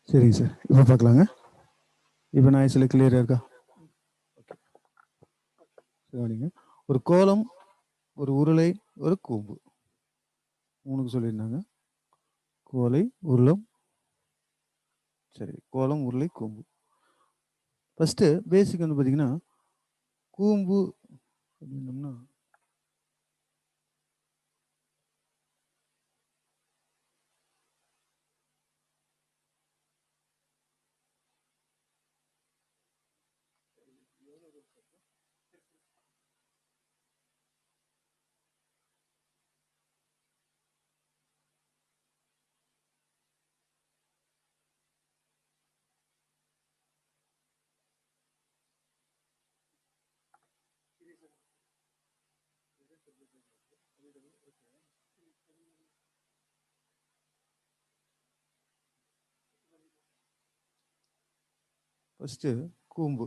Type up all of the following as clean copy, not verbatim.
சரிங்க சார், இப்போ பார்க்கலாங்க. இப்போ நான் சில கிளியராக இருக்கா? சரிங்க. ஒரு கோலம், ஒரு உருளை, ஒரு கூம்பு, 3க்கு சொல்லியிருந்தாங்க. கோலை, உருளம், சரி, கோலம், உருளை, கூம்பு. ஃபஸ்ட்டு பேசிக் வந்து பார்த்தீங்கன்னா, கூம்பு அப்படின்னோம்னா ஃபஸ்ட்டு கூம்பு.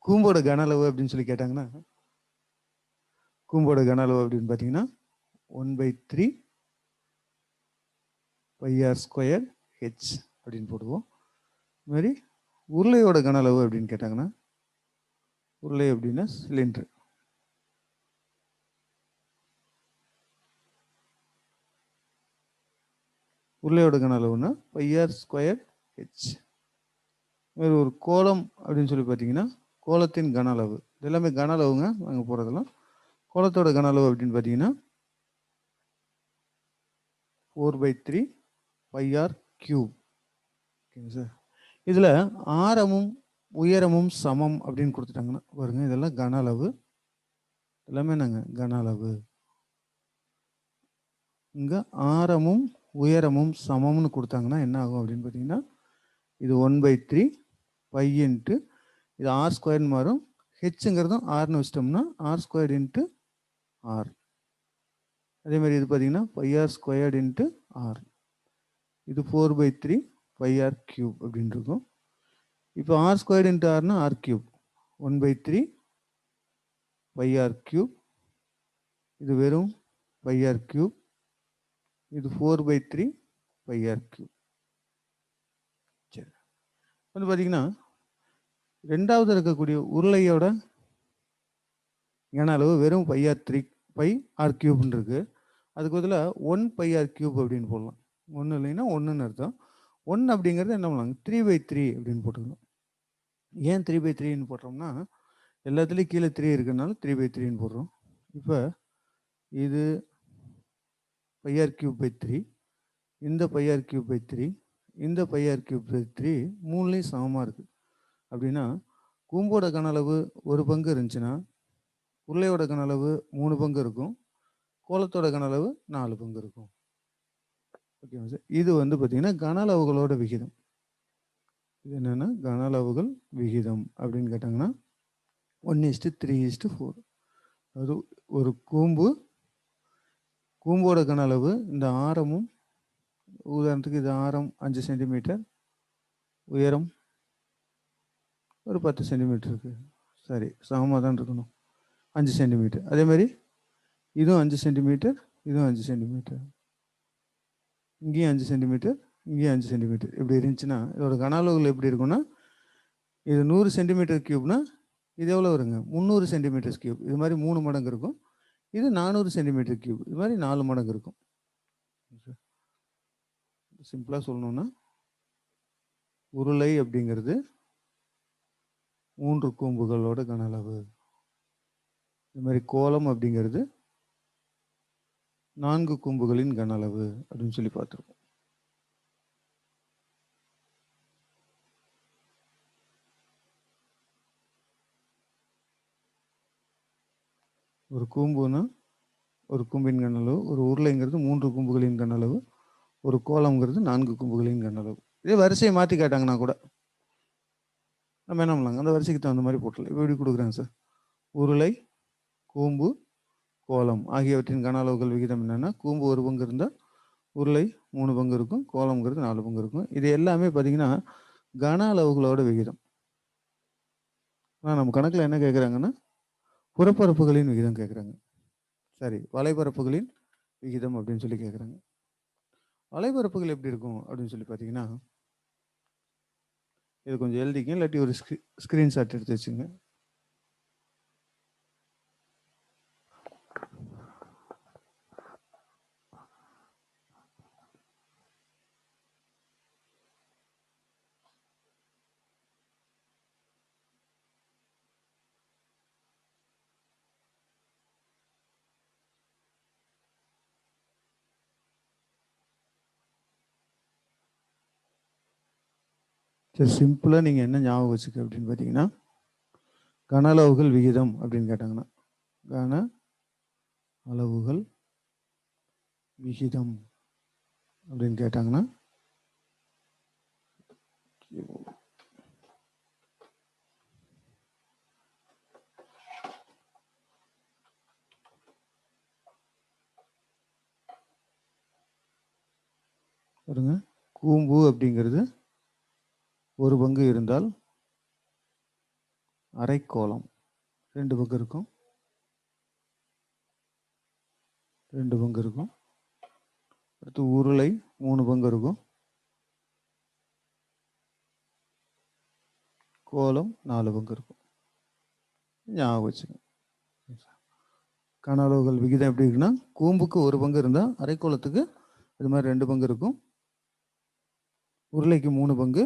கூம்போட கன அளவு அப்படின்னு சொல்லி கேட்டாங்கன்னா, கூம்போட கன அளவு அப்படின்னு பார்த்தீங்கன்னா 1/3 πr² h அப்படின்னு போடுவோம். இது மாதிரி உருளையோட கன அளவு அப்படின்னு கேட்டாங்கன்னா, உருளை அப்படின்னா சிலிண்டர், உருளையோட கன அளவுன்னா πr² h. ஒரு கோலம் அப்படின்னு சொல்லி பார்த்தீங்கன்னா, கோலத்தின் கன அளவு. இது எல்லாமே கன அளவுங்க நாங்கள் போகிறதெல்லாம். கோலத்தோட கன அளவு அப்படின்னு பார்த்தீங்கன்னா 4/3 πr³. ஓகேங்க சார். இதில் ஆரமும் உயரமும் சமம் அப்படின்னு கொடுத்துட்டாங்கன்னா பாருங்க, இதெல்லாம் கன அளவு, எல்லாமே நாங்கள் கன அளவு. இங்கே ஆரமும் உயரமும் சமம்னு கொடுத்தாங்கன்னா என்ன ஆகும் அப்படின்னு பார்த்தீங்கன்னா, இது 1/3 π இன்ட்டு இது r² மாறும், ஹெச்ங்கிறதும் ஆர்னு வச்சிட்டோம்னா r² × r. அதே மாதிரி இது பார்த்தீங்கன்னா πr² × r. இது 4/3 πr³ அப்படின்னு இருக்கும். இப்போ r² × rனா r³, 1/3 πr³. இது வெறும் πr³. இது 4/3 πr³. சரி, வந்து பார்த்தீங்கன்னா ரெண்டாவது இருக்கக்கூடிய உருளையோட கன அளவு வெறும் πr³ இருக்கு. அதுக்கு பதிலாக 1 πr³ அப்படின்னு போடலாம். 1 இல்லைன்னா 1ன்னு அர்த்தம். 1 அப்படிங்கிறது என்ன பண்ணலாம், 3/3 அப்படின்னு போட்டுக்கணும். ஏன் 3/3ன்னு போடுறோம்னா, எல்லாத்துலேயும் கீழே 3 இருக்கிறதுனால 3/3ன்னு போடுறோம். இப்போ இது πr³/3, இந்த πr³/3, இந்த πr³/3 மூணுலேயும் சமமாக இருக்குது. அப்படின்னா கூம்போட கன அளவு 1 பங்கு இருந்துச்சுன்னா உருளையோட கன அளவு 3 பங்கு இருக்கும், கோலத்தோட கன அளவு 4 பங்கு இருக்கும். ஓகேவா சார்? இது வந்து பார்த்தீங்கன்னா கன அளவுகளோட விகிதம். இது என்னென்னா கன அளவுகள் விகிதம் அப்படின்னு கேட்டாங்கன்னா 1:3:4. அது ஒரு கூம்போட கன அளவு, இந்த ஆரமும், உதாரணத்துக்கு இது ஆரம் 5 சென்டிமீட்டர், உயரம் ஒரு 10 சென்டிமீட்டர் இருக்குது. சரி, சமமாக தான் இருக்கணும், 5 சென்டிமீட்டர். அதே மாதிரி இதுவும் 5 சென்டிமீட்டர், இதுவும் 5 சென்டிமீட்டர், இங்கேயும் 5 சென்டிமீட்டர், இங்கேயும் 5 சென்டிமீட்டர். இப்படி இருந்துச்சுன்னா இதோட கன அளவுகள் எப்படி இருக்குன்னா, இது 100 சென்டிமீட்டர் கியூப்னா இது எவ்வளோ வருங்க? 300 சென்டிமீட்டர்ஸ் கியூப். இது மாதிரி 3 மடங்கு இருக்கும். இது 400 சென்டிமீட்டர் கியூப். இது மாதிரி 4 மடங்கு இருக்கும். சிம்பிளாக சொல்லணும்னா உருளை அப்படிங்கிறது 3 கூம்புகளோட கன அளவு. இது மாதிரி கோலம் அப்படிங்கிறது 4 கூம்புகளின் கன அளவு அப்படின்னு சொல்லி பார்த்துருக்கோம். ஒரு கூம்புனா ஒரு கூம்பின் கன அளவு, ஒரு உருளைங்கிறது 3 கூம்புகளின் கன அளவு, ஒரு கோலம்ங்கிறது 4 கூம்புகளின் கன அளவு. இதே வரிசையை மாற்றி கேட்டாங்கன்னா கூட நம்ம என்ன பண்ணலாங்க, அந்த வரிசைக்கு தகுந்த மாதிரி போட்டலாம். இப்போ எப்படி கொடுக்குறாங்க சார்? உருளை, கூம்பு, கோலம் ஆகியவற்றின் கன அளவுகள் விகிதம் என்னென்னா, கூம்பு 1 பங்கு இருந்தால் உருளை 3 பங்கு இருக்கும், கோலம்ங்கிறது 4 பங்கு இருக்கும். இது எல்லாமே பார்த்தீங்கன்னா கன அளவுகளோட விகிதம். ஆனால் நம்ம கணக்கில் என்ன கேட்குறாங்கன்னா புறப்பரப்புகளின் விகிதம் கேட்குறாங்க. சரி, வலைபரப்புகளின் விகிதம் அப்படின்னு சொல்லி கேட்குறாங்க. வலைபரப்புகள் எப்படி இருக்கும் அப்படின்னு சொல்லி பார்த்தீங்கன்னா, இது கொஞ்சம் எழுதிக்க, இல்லாட்டி ஒரு ஸ்க்ரீன்ஷாட் எடுத்து வச்சுங்க. சரி, சிம்பிளாக நீங்கள் என்ன ஞாபகம் வச்சுக்க அப்படின்னு பார்த்தீங்கன்னா, கன அளவுகள் விகிதம் அப்படின்னு கேட்டாங்கன்னா, கன அளவுகள் விகிதம் அப்படின்னு கேட்டாங்கன்னா, பாருங்க, கூம்பு அப்படிங்கிறது 1 பங்கு இருந்தால் அரைக்கோளம் 2 பங்கு இருக்கும், 2 பங்கு இருக்கும். அடுத்து உருளை 3 பங்கு இருக்கும், கோலம் 4 பங்கு இருக்கும். ஞாபகம் வச்சுங்க. கன அளவுகள் விகிதம் எப்படி இருக்குன்னா, கூம்புக்கு 1 பங்கு இருந்தால் அரைக்கோளத்துக்கு இது மாதிரி 2 பங்கு இருக்கும், உருளைக்கு 3 பங்கு,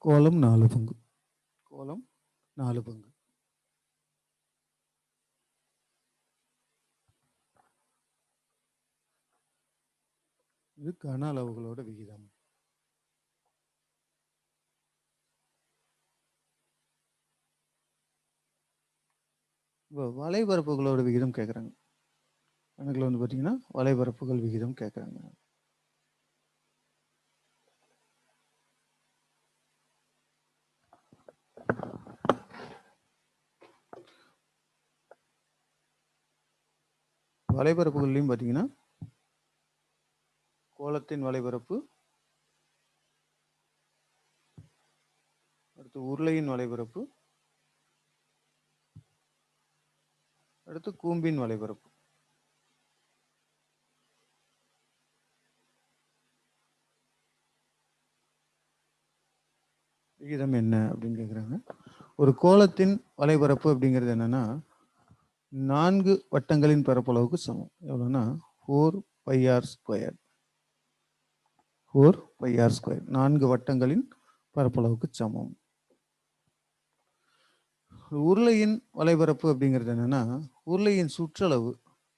கோலம் 4 பங்கு. கோலம் 4 பங்கு. இது கன அளவுகளோட விகிதம். இப்போ வலைபரப்புகளோட விகிதம் கேட்குறாங்க. கணக்கில் வந்து பார்த்தீங்கன்னா வலைபரப்புகள் விகிதம் கேட்குறாங்க. வலைபரப்புகள்லையும் பார்த்தீங்கன்னா கோலத்தின் வலைபரப்பு, அடுத்து உருளையின் வலைபரப்பு, அடுத்து கூம்பின் வலைபரப்பு. விகிதம் என்ன அப்படின்னு கேட்குறாங்க. ஒரு கோலத்தின் வலைபரப்பு அப்படிங்கிறது என்னன்னா 4 வட்டங்களின் பரப்பளவுக்கு சமம். எவ்வளோன்னா 4πr². 4πr², 4 வட்டங்களின் பரப்பளவுக்கு சமம். உருளையின் வலைபரப்பு அப்படிங்கிறது என்னன்னா உருளையின் சுற்றளவு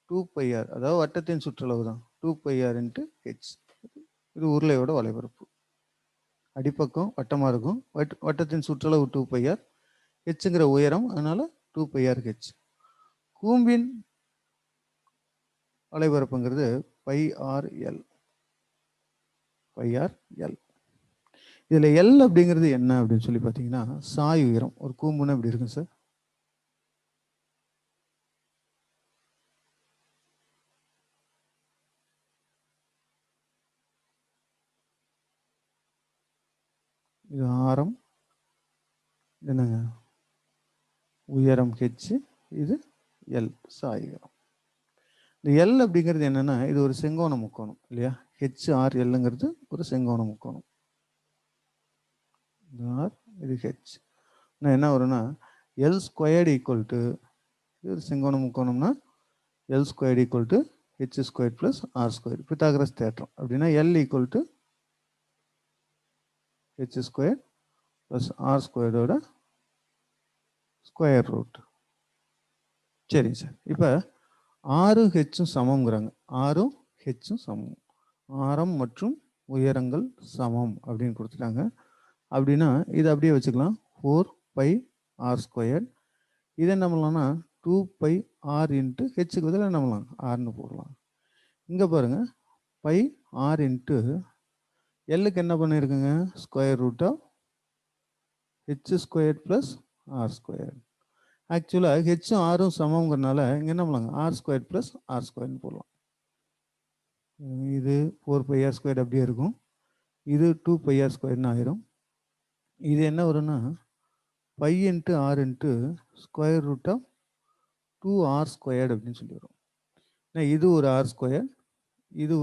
2πr, அதாவது வட்டத்தின் சுற்றளவு தான் 2πr × h. இது உருளையோட வலைபரப்பு. அடிப்பக்கம் வட்டமாக இருக்கும், வட்டத்தின் சுற்றளவு 2πr, ஹெச்ங்கிற உயரம், அதனால 2πr/h. கூம்பின் வலைபரப்புங்கிறது πrl. இதில் எல் அப்படிங்கிறது என்ன அப்படின்னு சொல்லி பார்த்தீங்கன்னா சாய் உயரம். ஒரு கூம்புன்னு எப்படி இருக்கும் சார்? இது ஆரம், என்னங்க உயரம் ஹெச், இது எல் சாய் உயரம். இந்த எல் அப்படிங்கிறது என்னன்னா இது ஒரு செங்கோண முக்கோணம் இல்லையா? ஹெச்ஆர்எல்ங்கிறது ஒரு செங்கோண முக்கோணம். இது ஹெச். என்ன வரும்னா எல் ஸ்கொயர்டு ஈக்குவல் டு, இது செங்கோணம் முக்கோணம்னா L squared equal to H square plus R square, Pythagoras தேற்றம். அப்படின்னா L equal to H square plus R ஸ்கொயரோட ஸ்கொயர் ரூட். சரிங்க சார். இப்போ ஆறும் ஹெச்சும் சமம்ங்கிறாங்க. ஆறும் ஹெச்சும் சமம், ஆரம் மற்றும் உயரங்கள் சமம் அப்படின்னு கொடுத்துட்டாங்க. அப்படின்னா இதை அப்படியே வச்சுக்கலாம். 4 π ஆர் ஸ்கொயர். இதை என்ன பண்ணலாம்னா 2 π ஆர் இன்ட்டு ஹெச்சுக்கு பதிலாக என்ன பண்ணலாம், ஆர்னு போடலாம். இங்கே பாருங்கள், பை ஆர் இன்ட்டு எல்லுக்கு என்ன பண்ணியிருக்குங்க, square root of H square plus R square. ஆக்சுவலாக ஹெச்சும் ஆரும் சமங்கிறனால இங்கே என்ன பண்ணலாங்க, ஆர் ஸ்கொயர் ப்ளஸ் ஆர் ஸ்கொயர்னு போடலாம். இது 4 π ஆர் ஸ்கொயர் அப்படியே இருக்கும். இது 2 π ஆர் ஸ்கொயர்னு ஆயிரும். இது என்ன வரும்னா pi into r into square root of 2r squared அப்படின்னு சொல்லி வரும். இது ஒரு ஆர் ஸ்கொயர், இது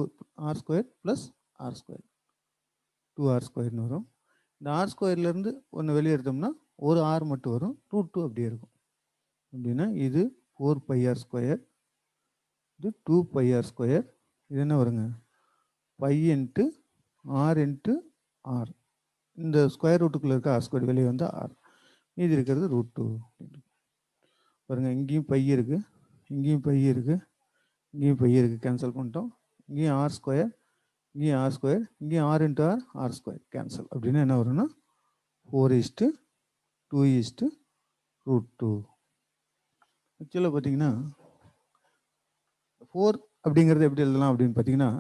r square plus R square, 2r ஸ்கொயர்னு வரும். இந்த ஆர் ஸ்கொயர்லேருந்து ஒன்று வெளியே எடுத்தோம்னா ஒரு ஆர் மட்டும் வரும், ரூட் 2 அப்படியே இருக்கும். அப்படின்னா இது 4 π ஆர் ஸ்கொயர், இது 2 π ஆர் ஸ்கொயர். இது என்ன வருங்க, pi into r into r. இந்த ஸ்கொயர் ரூட்டுக்குள்ளே இருக்க ஆர் ஸ்கொயர் வெளியே வந்து ஆர், மீதி இருக்கிறது ரூட் 2. பாருங்கள், இங்கேயும் பை இருக்குது, இங்கேயும் பை இருக்குது, இங்கேயும் பை இருக்குது, கேன்சல் பண்ணிட்டோம். இங்கேயும் ஆர் ஸ்கொயர், இங்கேயும் ஆர் ஸ்கொயர், இங்கேயும் r into r, r square cancel. அப்படின்னா என்ன வரும்னா 4:2:√2. ஆக்சுவலாக பார்த்தீங்கன்னா 4 அப்படிங்கிறது எப்படி எழுதலாம் அப்படின்னு பார்த்தீங்கன்னா,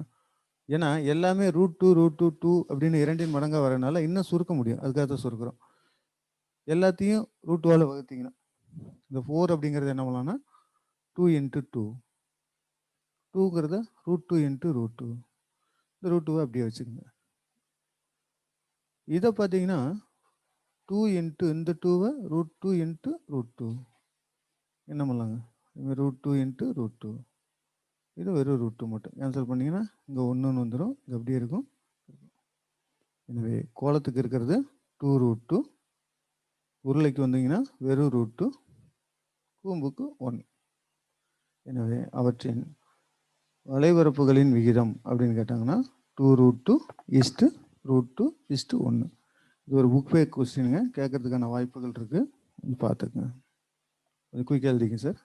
ஏன்னா எல்லாமே √2 அப்படின்னு இரண்டின் மடங்காக வரனால இன்னும் சுருக்க முடியும், அதுக்காக தான் சுருக்கிறோம். எல்லாத்தையும் √2ஆல் வகுத்தீங்கன்னா இந்த 4 அப்படிங்கிறது என்ன பண்ணலாம்னா 2 × 2, 2ங்கிறத √2 × √2, இந்த √2 அப்படியே வச்சுக்கோங்க. இதை பார்த்தீங்கன்னா 2 இன்ட்டு இந்த 2வை √2 × √2 என்ன பண்ணலாங்க, √2 × √2. இது வெறும் √2 மட்டும் கேன்சல் பண்ணிங்கன்னா இங்கே 1ன்னு வந்துடும், இங்கே அப்படியே இருக்கும். எனவே கோலத்துக்கு இருக்கிறது 2√2, உருளைக்கு வந்தீங்கன்னா வெறும் √2, கூம்புக்கு 1. எனவே அவற்றின் வளைவரப்புகளின் விகிதம் அப்படின்னு கேட்டாங்கன்னா 2√2:√2:1. இது ஒரு புக் பேக் கொஸ்டினுங்க, கேட்கறதுக்கான வாய்ப்புகள் இருக்குது, பார்த்துக்குங்க. கொஞ்சம் குயிக்காக எழுதிங்க சார்.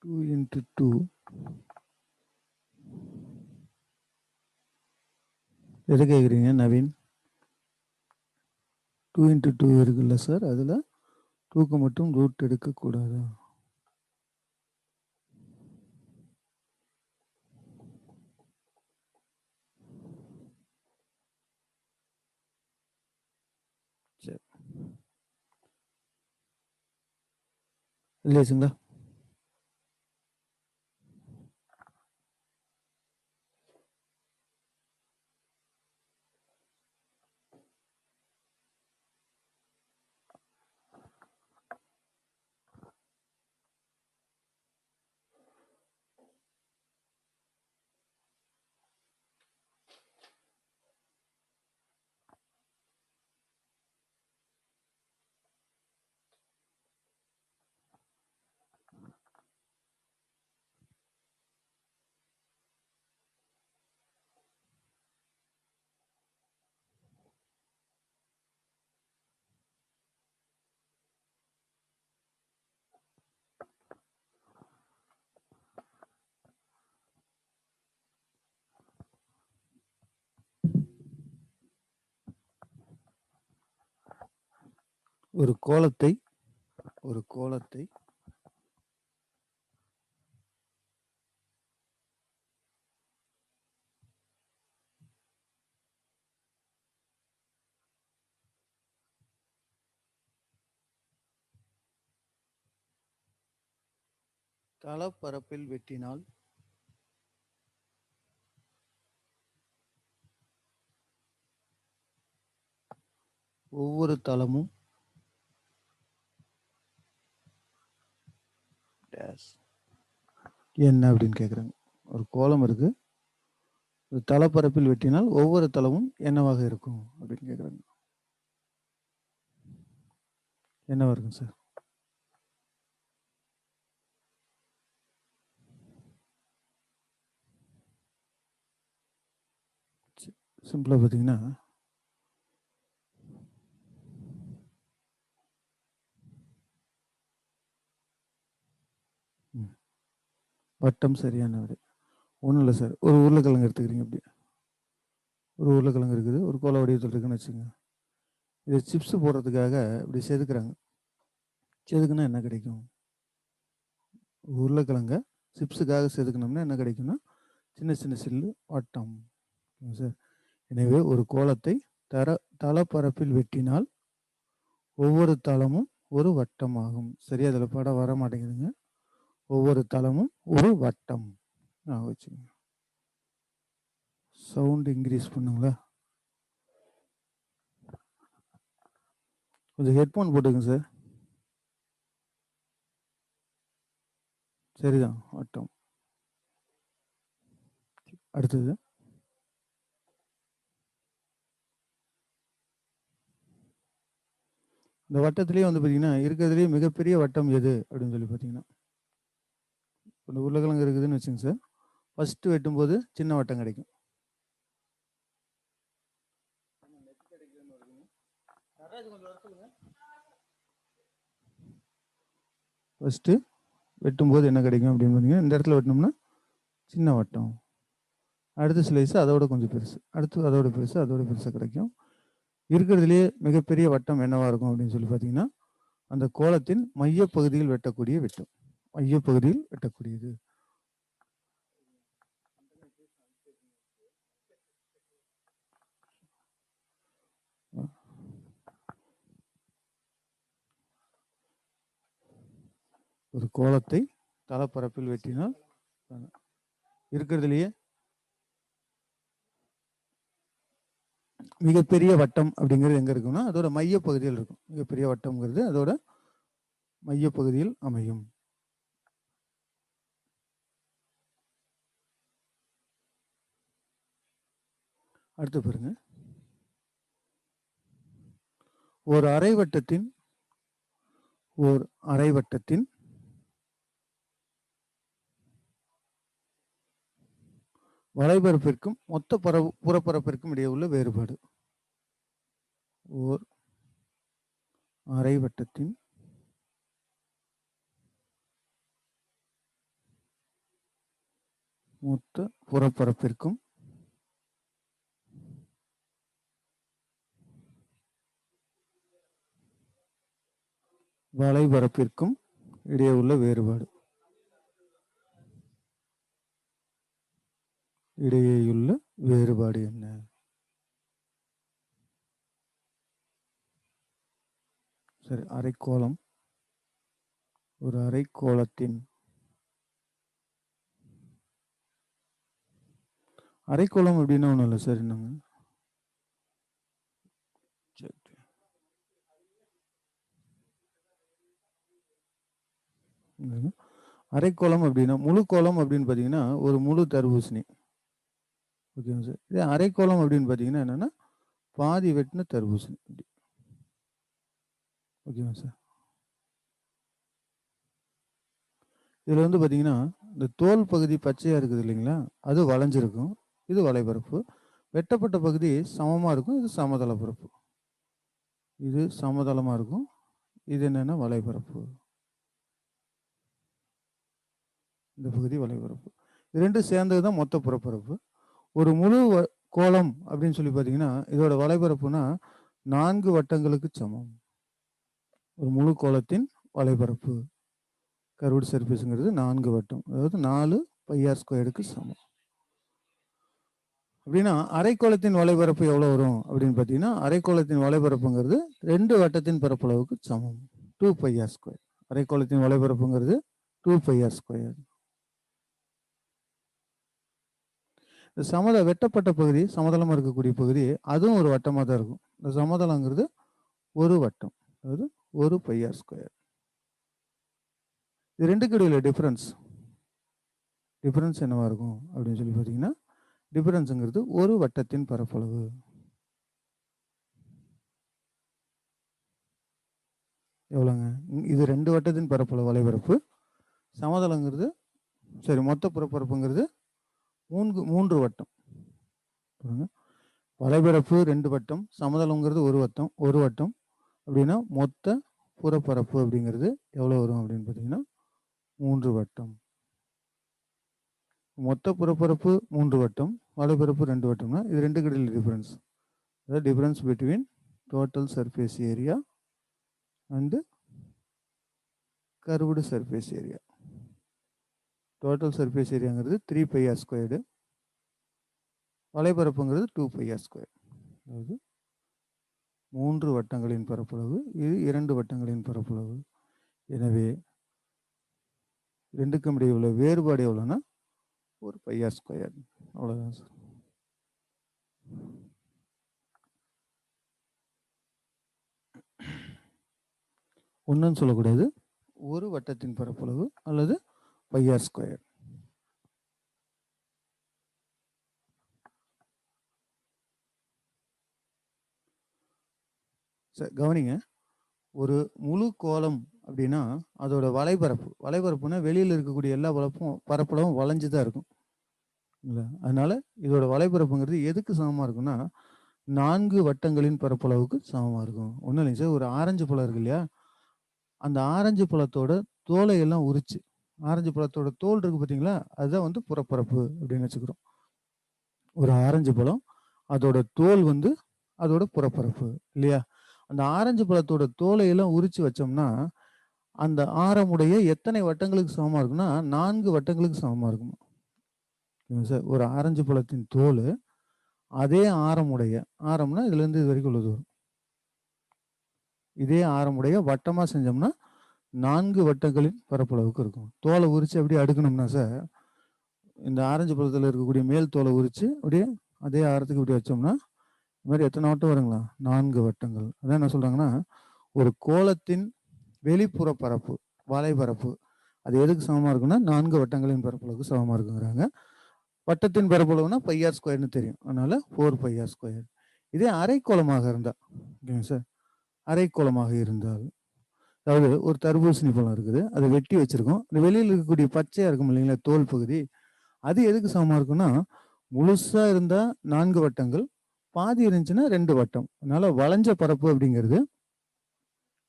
டூ இன்ட்டு டூ எது கேட்குறீங்க நவீன்? 2 × 2 இருக்குல்ல சார், அதில் 2க்கு மட்டும் ரூட் எடுக்கக்கூடாது. சரி இல்லையாச்சுங்களா? ஒரு கோலத்தை தளப்பரப்பில் வெட்டினால் ஒவ்வொரு தளமும் என்ன அப்படின்னு கேட்குறாங்க. ஒரு கோலம் இருக்கு, ஒரு தளப்பரப்பில் வெட்டினால் ஒவ்வொரு தளமும் என்னவாக இருக்கும் அப்படின்னு கேட்குறாங்க. என்னவா இருக்கும் சார்? சிம்பிளா பார்த்தீங்கன்னா வட்டம் சரியான விடை. ஒன்றும் இல்லை சார், ஒரு உருளைக்கிழங்கு எடுத்துக்கிறீங்க. அப்படி ஒரு உருளைக்கிழங்கு இருக்குது, ஒரு கோல வடிவத்தில் இருக்குன்னு வச்சுங்க. இதை சிப்ஸ் போடுறதுக்காக இப்படி செதுக்குறாங்க. செதுக்குனா என்ன கிடைக்கும்? உருளைக்கிழங்க சிப்ஸுக்காக செதுக்கணும்னா என்ன கிடைக்கும்னா சின்ன சின்ன சில்லு வட்டம் சார். எனவே ஒரு கோலத்தை தளப்பரப்பில் வெட்டினால் ஒவ்வொரு தளமும் ஒரு வட்டம் ஆகும். சரியா? அதில் படம் வர மாட்டேங்குதுங்க. ஒவ்வொரு தளமும் ஒரு வட்டம் வச்சுக்கோங்க. சவுண்ட் இன்க்ரீஸ் பண்ணுங்களா? கொஞ்சம் ஹெட்ஃபோன் போட்டுங்க சார். சரிதான், வட்டம். அடுத்தது இந்த வட்டத்திலேயே வந்து பார்த்தீங்கன்னா இருக்கிறதுலேயே மிகப்பெரிய வட்டம் எது அப்படின்னு சொல்லி பார்த்தீங்கன்னா, இந்த உருளைக்கிழங்கு இருக்குதுன்னு வச்சுங்க சார். ஃபர்ஸ்ட் வெட்டும்போது சின்ன வட்டம் கிடைக்கும். ஃபர்ஸ்ட்டு வெட்டும்போது என்ன கிடைக்கும் அப்படின்னு பார்த்தீங்கன்னா, இந்த இடத்துல வெட்டினோம்னா சின்ன வட்டம். அடுத்த ஸ்லைஸ் அதோட கொஞ்சம் பெருசு, அடுத்து அதோட பெருசு, அதோட பெருசாக கிடைக்கும். இருக்கிறதுலேயே மிகப்பெரிய வட்டம் என்னவா இருக்கும் அப்படின்னு சொல்லி பார்த்தீங்கன்னா, அந்த கோலத்தின் மையப்பகுதியில் வெட்டக்கூடிய வெட்டம். மையப்பகுதியில் வெட்டக்கூடியது. ஒரு கோலத்தை தளப்பரப்பில் வெட்டினால் இருக்கிறதுலேயே மிகப்பெரிய வட்டம் அப்படிங்கிறது எங்க இருக்குன்னா அதோட மையப்பகுதியில் இருக்கும். மிகப்பெரிய வட்டம்ங்கிறது அதோட மையப்பகுதியில் அமையும். அடுத்து பாருங்க, ஒரு அரைவட்டத்தின் வளைபரப்பிற்கும் மொத்த புறப்பரப்பிற்கும் இடையே உள்ள வேறுபாடு. ஓர் அரைவட்டத்தின் மொத்த புறப்பரப்பிற்கும் வளைபரப்பிற்கும் இடையே உள்ள வேறுபாடு. இடையேயுள்ள வேறுபாடு என்ன? சரி, அரைக்கோளம். ஒரு அரைக்கோளத்தின் அரைக்கோளம் அப்படின்னா ஒன்றும் இல்லை சார். என்னங்க, அரைக்கோளம் அப்படின்னா முழு கோலம் அப்படின்னு பார்த்தீங்கன்னா ஒரு முழு தர்பூசணி. ஓகேங்க சார். இதே அரைக்கோளம் அப்படின்னு பார்த்தீங்கன்னா என்னன்னா பாதி வெட்டின தர்பூசணி. ஓகேவா சார்? இதில் வந்து பார்த்தீங்கன்னா இந்த தோல் பகுதி பச்சையாக இருக்குது இல்லைங்களா, அது வளைஞ்சிருக்கும். இது வளைபரப்பு. வெட்டப்பட்ட பகுதி சமமாக இருக்கும். இது சமதள பரப்பு. இது சமதளமாக இருக்கும். இது என்னன்னா வளைபரப்பு. இந்த பகுதி வளைபரப்பு. இது ரெண்டும் சேர்ந்தது தான் மொத்த புறப்பரப்பு. ஒரு முழு கோலம் அப்படின்னு சொல்லி பார்த்தீங்கன்னா இதோட வளைபரப்புனா 4 வட்டங்களுக்கு சமம். ஒரு முழு கோளத்தின் வலைபரப்பு கர்வ்டு சர்ஃபேஸ்ங்கிறது 4 வட்டம், அதாவது 4 πr ஸ்கொயருக்கு சமம். அப்படின்னா அரைக்கோளத்தின் வலைபரப்பு எவ்வளோ வரும் அப்படின்னு பார்த்தீங்கன்னா, அரைக்கோளத்தின் வலைபரப்புங்கிறது 2 வட்டத்தின் பரப்பளவுக்கு சமம், 2 πr ஸ்கொயர். அரைக்கோளத்தின் வலைபரப்புங்கிறது 2 πr square. இந்த வெட்டப்பட்ட பகுதி, சமதளமாக இருக்கக்கூடிய பகுதி, அதுவும் ஒரு வட்டமாக தான் இருக்கும். இந்த சமதளங்கிறது ஒரு வட்டம், அதாவது 1 πr ஸ்கொயர். இது ரெண்டுக்கு இடையில டிஃபரன்ஸ் என்னவா இருக்கும் அப்படின்னு சொல்லி பார்த்தீங்கன்னா, டிஃபரன்ஸுங்கிறது ஒரு வட்டத்தின் பரப்பளவு. எவ்வளோங்க? இது 2 வட்டத்தின் பரப்பளவு வலைபரப்பு. சமதளங்கிறது சரி, மொத்த புறப்பரப்புங்கிறது 3 வட்டம். வலைபரப்பு 2 வட்டம், சமதளங்கிறது ஒரு வட்டம். அப்படின்னா மொத்த புறப்பரப்பு அப்படிங்கிறது எவ்வளோ வரும் அப்படின்னு பார்த்தீங்கன்னா 3 வட்டம். மொத்த புறப்பரப்பு 3 வட்டம், வலைபரப்பு 2 வட்டம்னா இது ரெண்டு இடையில டிஃபரன்ஸ். அதாவது difference between total surface area and curved surface area. Total surface ஏரியாங்கிறது 3 πr ஸ்கொயர்டு, வலைபரப்புங்கிறது 2 πr ஸ்கொயர். அதாவது 3 வட்டங்களின் பரப்பளவு, இது 2 வட்டங்களின் பரப்பளவு. எனவே ரெண்டுக்கும் இடையே உள்ள வேறுபாடு எவ்வளோன்னா 1 πr ஸ்கொயர். அவ்வளோதான் சார். ஒன்றுன்னு சொல்லக்கூடாது, ஒரு வட்டத்தின் பரப்பளவு அல்லது πr ஸ்கொயர். சார் கவனிங்க, ஒரு முழு கோளம் அப்படின்னா அதோட வலைபரப்புனா வெளியில் இருக்கக்கூடிய எல்லா பரப்பளவும் வளைஞ்சு தான் இருக்கும் இல்லை. அதனால இதோட வலைபரப்புங்கிறது எதுக்கு சமமாக இருக்குன்னா 4 வட்டங்களின் பரப்பளவுக்கு சமமாக இருக்கும். ஒன்றும் இல்லைங்க சார், ஒரு ஆரஞ்சு பழம் இருக்கு இல்லையா, அந்த ஆரஞ்சு பழத்தோட தோலை எல்லாம் உரிச்சு, ஆரஞ்சு பழத்தோட தோல் இருக்கு பார்த்தீங்களா, அதுதான் வந்து புறப்பரப்பு அப்படின்னு வச்சுக்கிறோம். ஒரு ஆரஞ்சு பழம், அதோட தோல் வந்து அதோட புறப்பரப்பு இல்லையா. அந்த ஆரஞ்சு பழத்தோட தோலை எல்லாம் உரிச்சு வச்சோம்னா அந்த ஆரமுடைய எத்தனை வட்டங்களுக்கு சமமாக இருக்குன்னா 4 வட்டங்களுக்கு சமமாக இருக்கும் சார். ஒரு ஆரஞ்சு பழத்தின் தோல் அதே ஆரம்னா இதுலேருந்து இது வரைக்கும் உள்ளது வரும். இதே ஆரமுடைய வட்டமாக செஞ்சோம்னா 4 வட்டங்களின் பரப்பளவுக்கு இருக்கும். தோலை உரிச்சு அப்படியே அடுக்கணும்னா சார், இந்த ஆரஞ்சு பழத்தில் இருக்கக்கூடிய மேல் தோலை உரிச்சு அப்படியே அதே ஆரத்துக்கு இப்படி வச்சோம்னா இது மாதிரி எத்தனை வட்டம் வருங்களா? 4 வட்டங்கள். அதான் என்ன சொல்றாங்கன்னா, ஒரு கோளத்தின் வெளிப்புற பரப்பு வலைபரப்பு அது எதுக்கு சமமாக இருக்குன்னா 4 வட்டங்களின் பரப்பளவுக்கு சமமாக இருக்குங்கிறாங்க. வட்டத்தின் பரப்பளவுனா πr ஸ்கொயர்னு தெரியும், அதனால 4 πr ஸ்கொயர். இதே அரைக்கோளமாக இருந்தால், ஓகேங்க சார், அரைக்கோளமாக இருந்தால், அதாவது ஒரு தர்பூசணி பழம் இருக்குது, அதை வெட்டி வச்சிருக்கோம், இந்த வெளியில் இருக்கக்கூடிய பச்சையா இருக்கும் இல்லைங்களா தோல் பகுதி, அது எதுக்கு சமமாக இருக்குன்னா முழுசா இருந்தா 4 வட்டங்கள், பாதி இருந்துச்சுன்னா 2 வட்டம். அதனால வளைஞ்ச பரப்பு அப்படிங்கிறது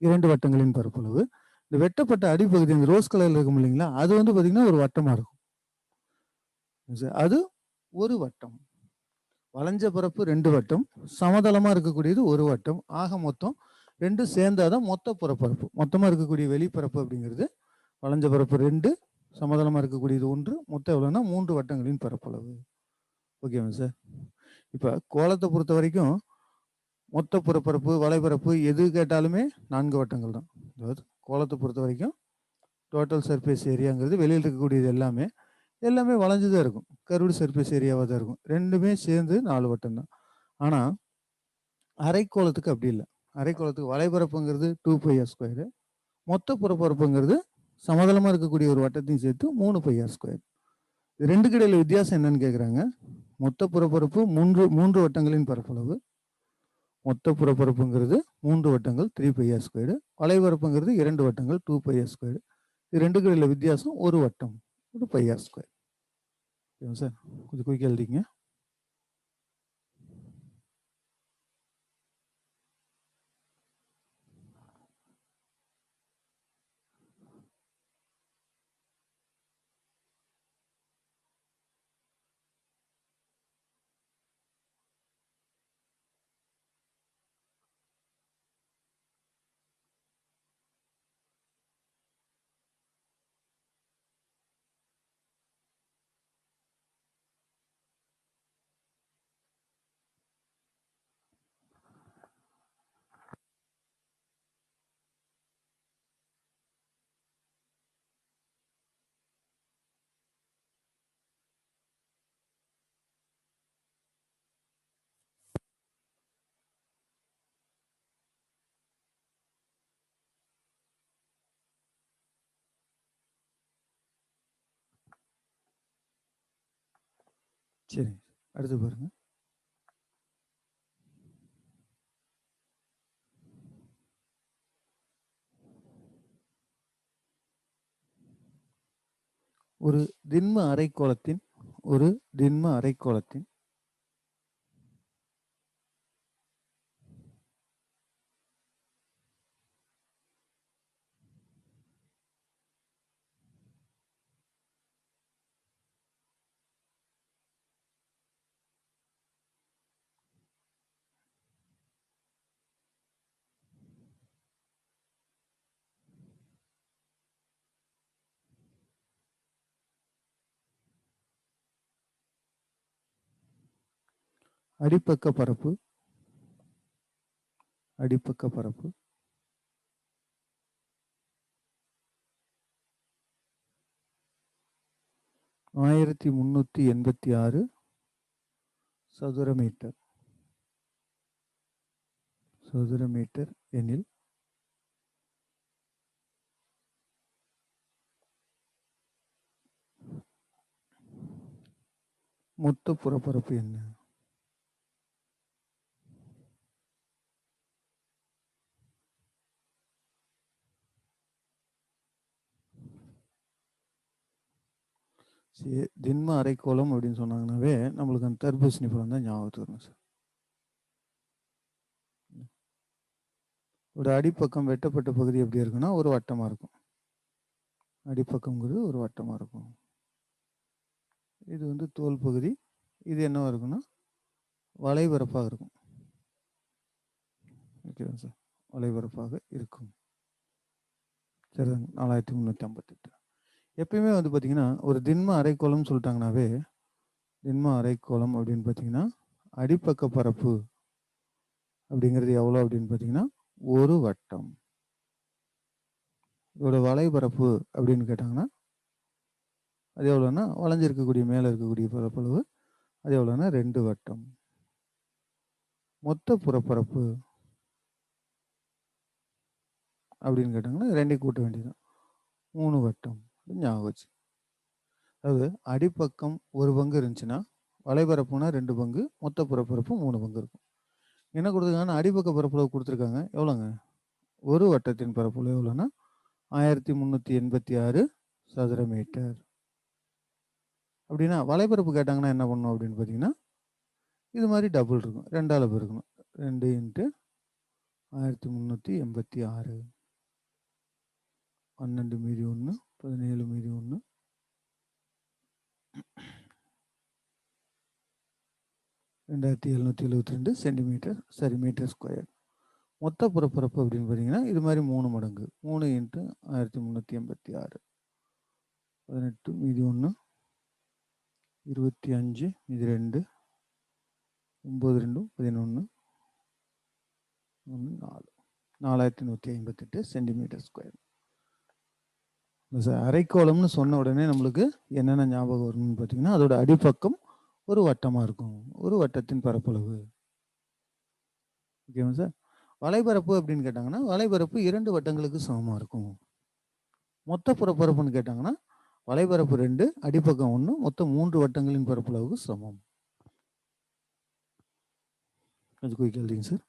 2 வட்டங்களின் பரப்பளவு. இந்த வெட்டப்பட்ட அடிப்பகுதி இந்த ரோஸ் கலர்ல இருக்கும் இல்லைங்களா, அது வந்து பார்த்தீங்கன்னா ஒரு வட்டமா இருக்கும். அது ஒரு வட்டம். வளைஞ்ச பரப்பு 2 வட்டம், சமதளமா இருக்கக்கூடியது ஒரு வட்டம். ஆக மொத்தம் 2 சேர்ந்தாதான் மொத்த புறப்பரப்பு. மொத்தமா இருக்கக்கூடிய வெளிப்பரப்பு அப்படிங்கிறது வளைஞ்ச பரப்பு 2, சமதளமா இருக்கக்கூடியது 1, மொத்தம் எவ்வளோன்னா 3 வட்டங்களின் பரப்பளவு. ஓகேவா சார்? இப்போ கோலத்தை பொறுத்த வரைக்கும் மொத்த புறப்பரப்பு வலைபரப்பு எது கேட்டாலுமே 4 வட்டங்கள் தான். அதாவது கோலத்தை பொறுத்த வரைக்கும் டோட்டல் சர்ஃபேஸ் ஏரியாங்கிறது வெளியில் இருக்கக்கூடியது எல்லாமே வளைஞ்சு தான் இருக்கும், கர்வ்டு சர்ஃபேஸ் ஏரியாவாக தான் இருக்கும். ரெண்டுமே சேர்ந்து 4 வட்டம் தான். ஆனால் அரைக்கோளத்துக்கு அப்படி இல்லை. அரைக்கோளத்துக்கு வலைபரப்புங்கிறது 2 πr ஸ்கொயரு, மொத்த புறப்பரப்புங்கிறது சமதளமாக இருக்கக்கூடிய ஒரு வட்டத்தையும் சேர்த்து 3 πr ஸ்கொயர். இது ரெண்டுக்கு இடையில வித்தியாசம் என்னன்னு கேட்குறாங்க. மொத்த புறப்பரப்பு 3 வட்டங்களின் பரப்பளவு, மொத்த புறப்பரப்புங்கிறது 3 வட்டங்கள் 3 πr ஸ்கொயரு, வலைபரப்புங்கிறது 2 வட்டங்கள் 2 πr ஸ்கொயரு. இது ரெண்டுக்கு இடையில வித்தியாசம் ஒரு வட்டம், ஒரு πr ஸ்கொயர். சார் கொஞ்சம் குயிக்காக எழுதிங்க. சரி, அடுத்து பாருங்க. ஒரு திண்ம அரைக்கோளத்தின் அடிப்பக்க பரப்பு 1386 சதுர மீட்டர் எனில் மொத்த புறப்பரப்பு என்ன? திண்ம அரைக்கோளம் அப்படின்னு சொன்னாங்கன்னாவே நம்மளுக்கு அந்த தர்பூசணி பழம் தான் ஞாபகத்துக்கு வரும் சார். ஒரு அடிப்பக்கம் வெட்டப்பட்ட பகுதி எப்படி இருக்குன்னா ஒரு வட்டமாக இருக்கும். அடிப்பக்கம்ங்கிறது ஒரு வட்டமாக இருக்கும். இது வந்து தோல் பகுதி. இது என்னவா இருக்குன்னா வளைபரப்பாக இருக்கும். ஓகேவா சார்? வளைபரப்பாக இருக்கும். சரி, 4358. எப்பயுமே வந்து பார்த்தீங்கன்னா ஒரு திண்ம அரைக்கோளம்னு சொல்லிட்டாங்கன்னாவே திண்ம அரைக்கோளம் அப்படின்னு பார்த்தீங்கன்னா அடிப்பக்க பரப்பு அப்படிங்கிறது எவ்வளோ அப்படின்னு பார்த்தீங்கன்னா ஒரு வட்டம். இதோட வளைபரப்பு அப்படின்னு கேட்டாங்கன்னா அது எவ்வளோன்னா வளைஞ்சிருக்கக்கூடிய மேலே இருக்கக்கூடிய பரப்பளவு அது எவ்வளோன்னா 2 வட்டம். மொத்த புறப்பரப்பு அப்படின்னு கேட்டாங்கன்னா 2 கூட்ட வேண்டியதுதான் 3 வட்டம் ஞாபகம் வச்சு. அதாவது அடிப்பக்கம் ஒரு பங்கு இருந்துச்சுன்னா வளைபரப்புனா 2 பங்கு, மொத்த புறப்பரப்பு 3 பங்கு இருக்கும். என்ன கொடுத்துருக்காங்கன்னா அடிப்பக்க பரப்பளவு கொடுத்துருக்காங்க எவ்வளோங்க? ஒரு வட்டத்தின் பரப்பளவு எவ்வளோன்னா 1386 சதுர மீட்டர். அப்படின்னா வளைபரப்பு கேட்டாங்கன்னா என்ன பண்ணணும் அப்படின்னு பார்த்தீங்கன்னா இது மாதிரி டபுள் இருக்கும், 2ஆல் பெருக்கணும். 2 × 1386 12 மீதி 1 17 மீதி 1 2772 சென்டிமீட்டர் சரி மீட்டர் ஸ்கொயர். மொத்த புறப்பரப்பு அப்படின்னு பார்த்தீங்கன்னா இது மாதிரி 3 மடங்கு 3 × 1386 18 மீதி 1 25 மீதி 2 9 2 11 4 4158 சென்டிமீட்டர் ஸ்கொயர். அரைக்கோளம்னு சொன்ன உடனே நம்மளுக்கு என்னென்ன ஞாபகம் வரும்னு பார்த்தீங்கன்னா அதோட அடிப்பக்கம் ஒரு வட்டமாக இருக்கும், ஒரு வட்டத்தின் பரப்பளவு. ஓகேவா சார்? வளைபரப்பு அப்படின்னு கேட்டாங்கன்னா வளைபரப்பு 2 வட்டங்களுக்கு சமமாக இருக்கும். மொத்த புறப்பரப்புன்னு கேட்டாங்கன்னா வளைபரப்பு 2 அடிப்பக்கம் 1 மொத்தம் 3 வட்டங்களின் பரப்பளவுக்கு சமம். கொஞ்சம் குயிக் எழுதிங்க சார்.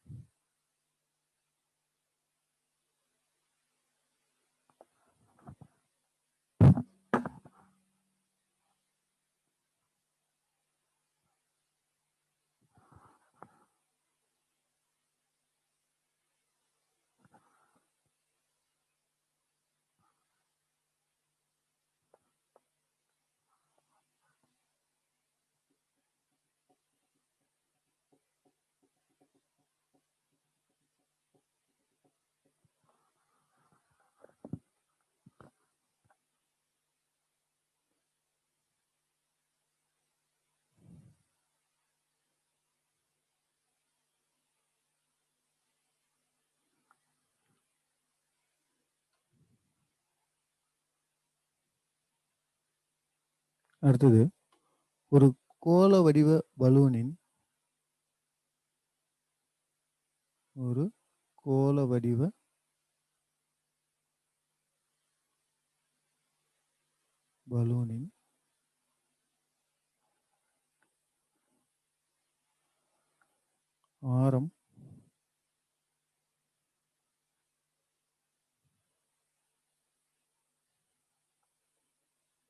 அடுத்தது ஒரு கோள வடிவ பலூனின் ஆரம்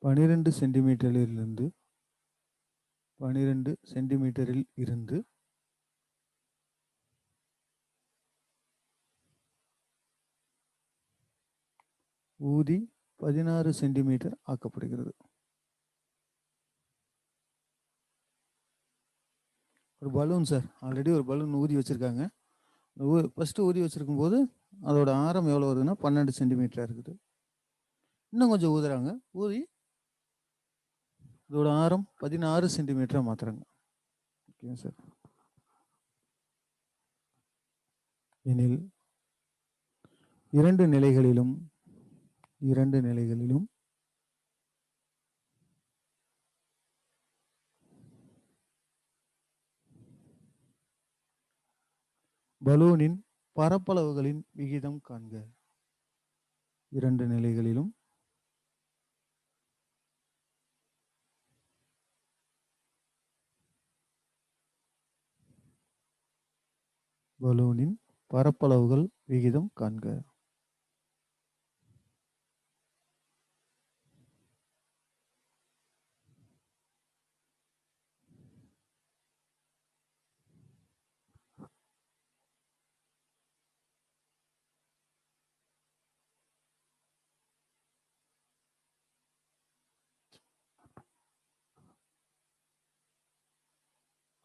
12 சென்டிமீட்டரிலிருந்து 12 சென்டிமீட்டரில் இருந்து ஊதி 16 சென்டிமீட்டர் ஆக்கப்படுகிறது. ஒரு பலூன் சார், ஆல்ரெடி ஒரு பலூன் ஊதி வச்சிருக்காங்க. ஃபர்ஸ்ட் ஊதி வச்சிருக்கும் போது அதோட ஆரம் எவ்வளோ வருதுன்னா 12 சென்டிமீட்டராக இருக்குது. இன்னும் கொஞ்சம் ஊதுறாங்க, ஊதி இதோட ஆரம் 16 சென்டிமீட்டராக மாற்றுறாங்க. Okay sir. எனில் இரண்டு நிலைகளிலும் பலூனின் பரப்பளவுகளின் விகிதம் காண்க. இரண்டு நிலைகளிலும் பலூனின் பரப்பளவுகள் விகிதம் காண்க.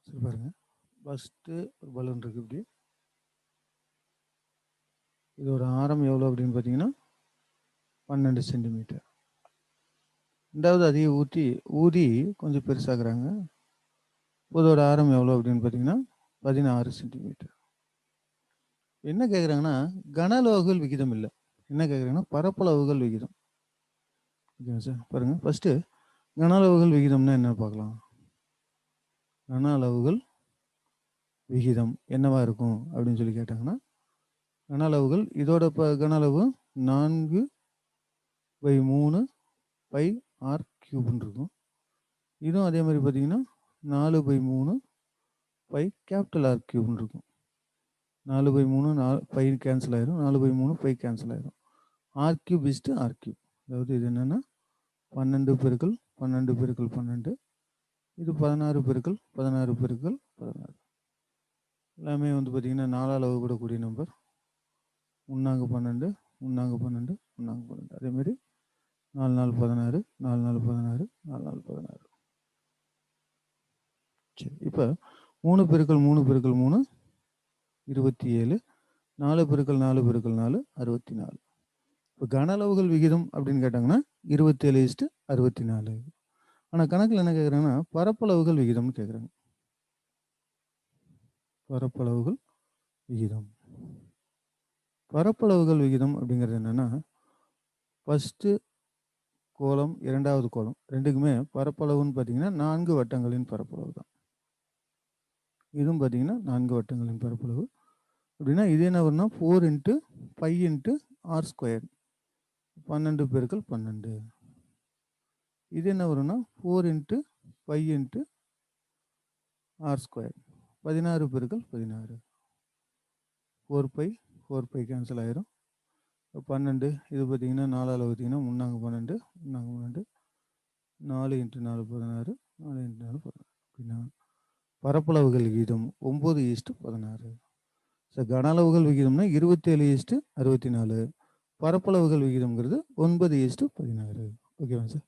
சரி பாருங்க, ஃபர்ஸ்ட் ஒரு பலூன் இருக்கு. இப்படி இதோட ஆரம் எவ்வளோ அப்படின்னு பார்த்தீங்கன்னா 12 சென்டிமீட்டர். ரெண்டாவது அதிக ஊதி கொஞ்சம் பெருசாக்குறாங்க. இதோட ஆரம் எவ்வளோ அப்படின்னு பார்த்தீங்கன்னா 16 சென்டிமீட்டர். என்ன கேட்குறாங்கன்னா கன அளவுகள் விகிதம் இல்லை, என்ன கேட்குறாங்கன்னா பரப்பளவுகள் விகிதம். ஓகேங்க சார். பாருங்க, ஃபர்ஸ்ட் கன அளவுகள் விகிதம்னா என்ன பார்க்கலாம். கன அளவுகள் விகிதம் என்னவா இருக்கும் அப்படின்னு சொல்லி கேட்டாங்கன்னா, கன அளவுகள் இதோட கன அளவு 4/3 பை ஆர் கியூப்னு இருக்கும். இதுவும் அதே மாதிரி பார்த்தீங்கன்னா 4/3 பை கேபிட்டல் ஆர் கியூப்னு இருக்கும். 4/3 பை கேன்சல் ஆயிரும், 4/3 பை கேன்சல் ஆயிரும். R cube is to r cube. அதாவது இது என்னன்னா 12 பெருக்கல் 12 பெருக்கல் 12, இது 16 பெருக்கல் 16 பெருக்கல் 16. எல்லாமே வந்து பார்த்தீங்கன்னா 4ஆல் வகுப்படக்கூடிய நம்பர். 3 12 3 12 3 12. அதே மாதிரி 4 4 16 4 4 16 4 4 16. சரி, இப்போ 3 பெருக்கல் 3 பெருக்கல் 3 27, 4 பெருக்கல் 4 பெருக்கல் 4 64. இப்போ கன அளவுகள் விகிதம் அப்படின்னு கேட்டாங்கன்னா 27:64. ஆனால் கணக்கில் என்ன கேட்குறாங்கன்னா பரப்பளவுகள் விகிதம்னு கேட்குறாங்க. பரப்பளவுகள் விகிதம். பரப்பளவுகள் விகிதம் அப்படிங்கிறது என்னன்னா, ஃபர்ஸ்ட் கோளம் இரண்டாவது கோளம் ரெண்டுக்குமே பரப்பளவுன்னு பார்த்தீங்கன்னா 4 வட்டங்களின் பரப்பளவு தான். இதுவும் பார்த்தீங்கன்னா 4 வட்டங்களின் பரப்பளவு. அப்படின்னா இது என்ன வரும்னா 4 × π × r², 12 பெருக்கல் 12. இது என்ன வரும்னா 4 × π × r², 16 பெருக்கல் 16. 4π கேன்சல் ஆயிரும். 12 இது பார்த்தீங்கன்னா 4ஆல் வகுத்தீங்கன்னா 3 12 4 × 4 16 4 × 4 16. அப்படின்னா பரப்பளவுகள் விகிதம் 9:16. ஸோ கன அளவுகள் விகிதம்னா 27:64. பரப்பளவுகள் விகிதம்ங்கிறது 9:16. ஓகேவா சார்?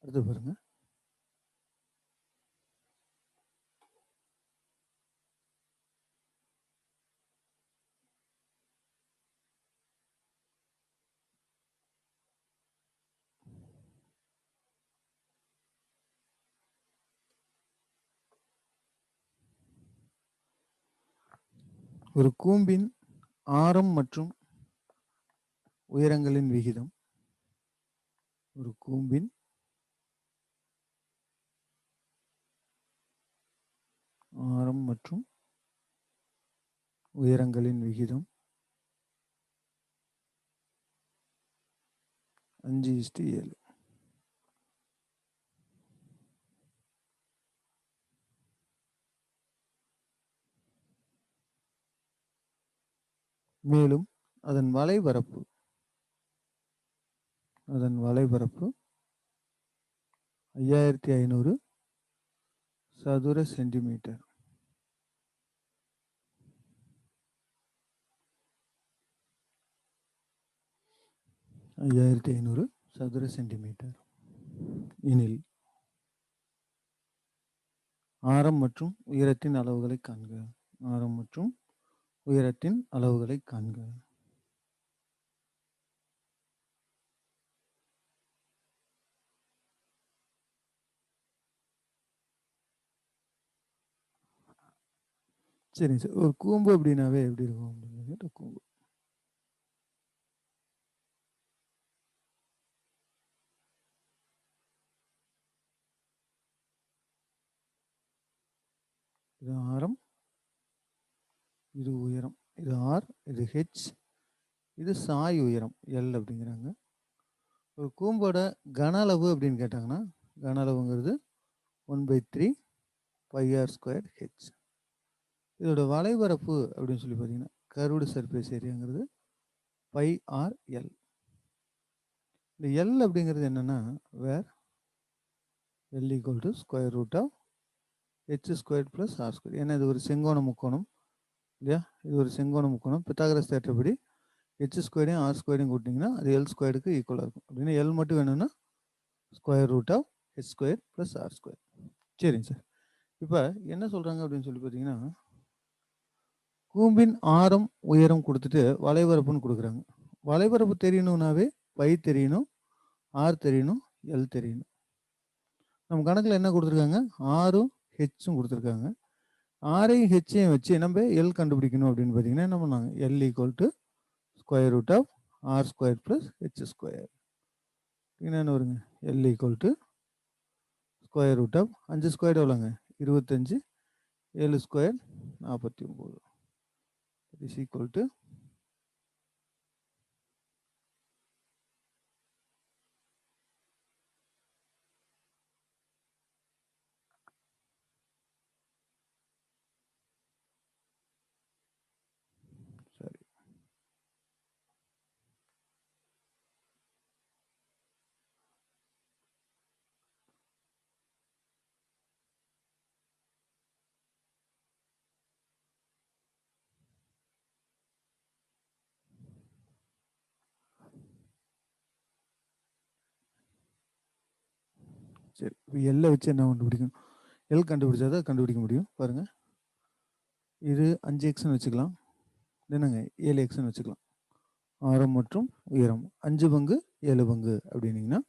அடுத்து பாருங்க. ஒரு கூம்பின் ஆரம் மற்றும் உயரங்களின் விகிதம். ஒரு கூம்பின் ஆரம் மற்றும் உயரங்களின் விகிதம் 5:7. மேலும் அதன் வலைபரப்பு 5500 சதுர சென்டிமீட்டர். எனில் ஆரம் மற்றும் உயரத்தின் அளவுகளை காண்க. சரிங்க சார். ஒரு கூம்பு அப்படின்னாவே எப்படி இருக்கும் அப்படிங்கிறது கூம்பு. இது ஆரம், இது உயரம். இது ஆர், இது ஹெச், இது சாய் உயரம் எல் அப்படிங்கிறாங்க. ஒரு கூம்போட கன அளவு அப்படின்னு கேட்டாங்கன்னா கன அளவுங்கிறது 1/3 πr² ஹெச். இதோட வலைபரப்பு அப்படின்னு சொல்லி பார்த்தீங்கன்னா கர்வ்டு சர்ஃபேஸ் ஏரியாங்கிறது πr/l. இந்த எல் அப்படிங்கிறது என்னன்னா வேர் L equal to √h² + r². ஏன்னா இது ஒரு செங்கோண முக்கோணம் இல்லையா? இது ஒரு செங்கோண முக்கோணம். பித்தாகரஸ் தேற்றப்படி h² r² கூட்டிங்கன்னா அது l² ஈக்குவலாக இருக்கும். அப்படின்னா எல் மட்டும் வேணும்னா √h² + r². சரிங்க சார். இப்போ என்ன சொல்கிறாங்க அப்படின்னு சொல்லி பார்த்தீங்கன்னா கூம்பின் ஆரம் உயரம் கொடுத்துட்டு வலைபரப்புன்னு கொடுக்குறாங்க. வலைபரப்பு தெரியணும்னாவே பை தெரியணும், ஆர் தெரியணும், எல் தெரியணும். நம்ம கணக்கில் என்ன கொடுத்துருக்காங்க? ஆரும் ஹெச்சும் கொடுத்துருக்காங்க. ஆரையும் ஹெச்சையும் வச்சு நம்ம எல் கண்டுபிடிக்கணும் அப்படின்னு பார்த்தீங்கன்னா என்ன பண்ணாங்க? L equal to √r² + h². என்ன வருங்க? எல் ஈக்குவல் டு √5² எவ்வளோங்க? 25, 7² 49 இஸ் ஈக்குவல் டு சரி. சரி. இப்போ எல்லை வச்சு என்ன கண்டுபிடிக்கணும்? எல் கண்டுபிடிச்சா தான் கண்டுபிடிக்க முடியும். பாருங்கள், இது 5x வச்சுக்கலாம், என்னங்க 7x வச்சுக்கலாம். ஆரம் மற்றும் உயரம் 5 பங்கு 7 பங்கு அப்படின்னீங்கன்னா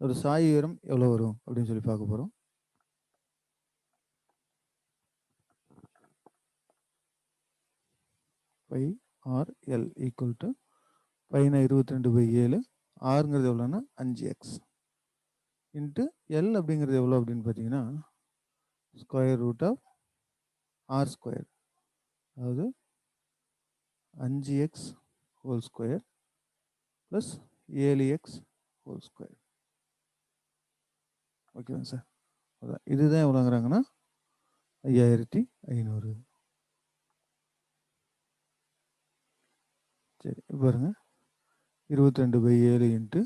ஒரு சாய் உயரம் எவ்வளோ வரும் அப்படின்னு சொல்லி பார்க்க போகிறோம். πr/l ஈக்குவல் டு பைனா 22/7, ஆறுங்கிறது எவ்வளோன்னா 5x இன்ட்டு எல் அப்படிங்கிறது எவ்வளோ அப்படின்னு பார்த்தீங்கன்னா √r², அதாவது 5x² + 7x². ஓகேவாங்க சார்? அதான் இதுதான் எவ்வளோங்கிறாங்கன்னா 5500. சரி, பாருங்க, 22/7 இன்ட்டு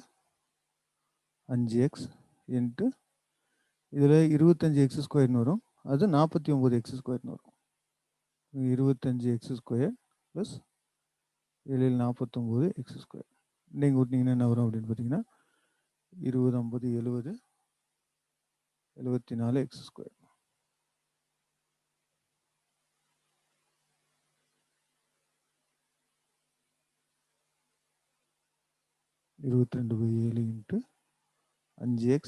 5x இன்ட்டு இதில் 25x² வரும், அது 49x² வரும். 25x² + 7 49x². நீங்கள் கூட்டிங்கன்னா என்ன வரும் அப்படின்னு பார்த்தீங்கன்னா 20, 50, 70, 74 எக்ஸ் ஸ்கொயர். இருபத்தி ரெண்டு by 7 into 5x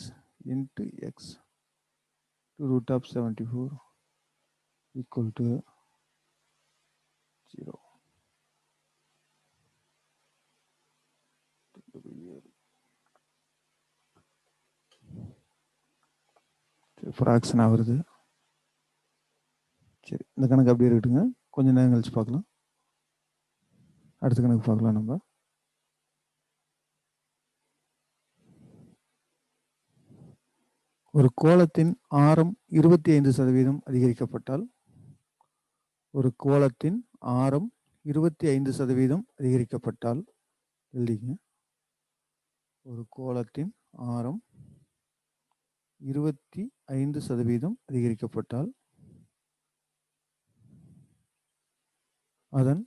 into x to root of 74 equal to 0. ஃப்ராக்ஷன் ஆகுது. சரி, இந்த கணக்கு அப்படியே இருக்கட்டுங்க. கொஞ்சம் நேரம் கழிச்சு பார்க்கலாம். அடுத்த கணக்கு பார்க்கலாம். நம்ம ஒரு கோளத்தின் ஆரம் 25% அதிகரிக்கப்பட்டால், ஒரு கோளத்தின் ஆரம் 25% அதிகரிக்கப்பட்டால் எழுதிங்க. ஒரு கோளத்தின் ஆரம் 25% அதிகரிக்கப்பட்டால் அதன்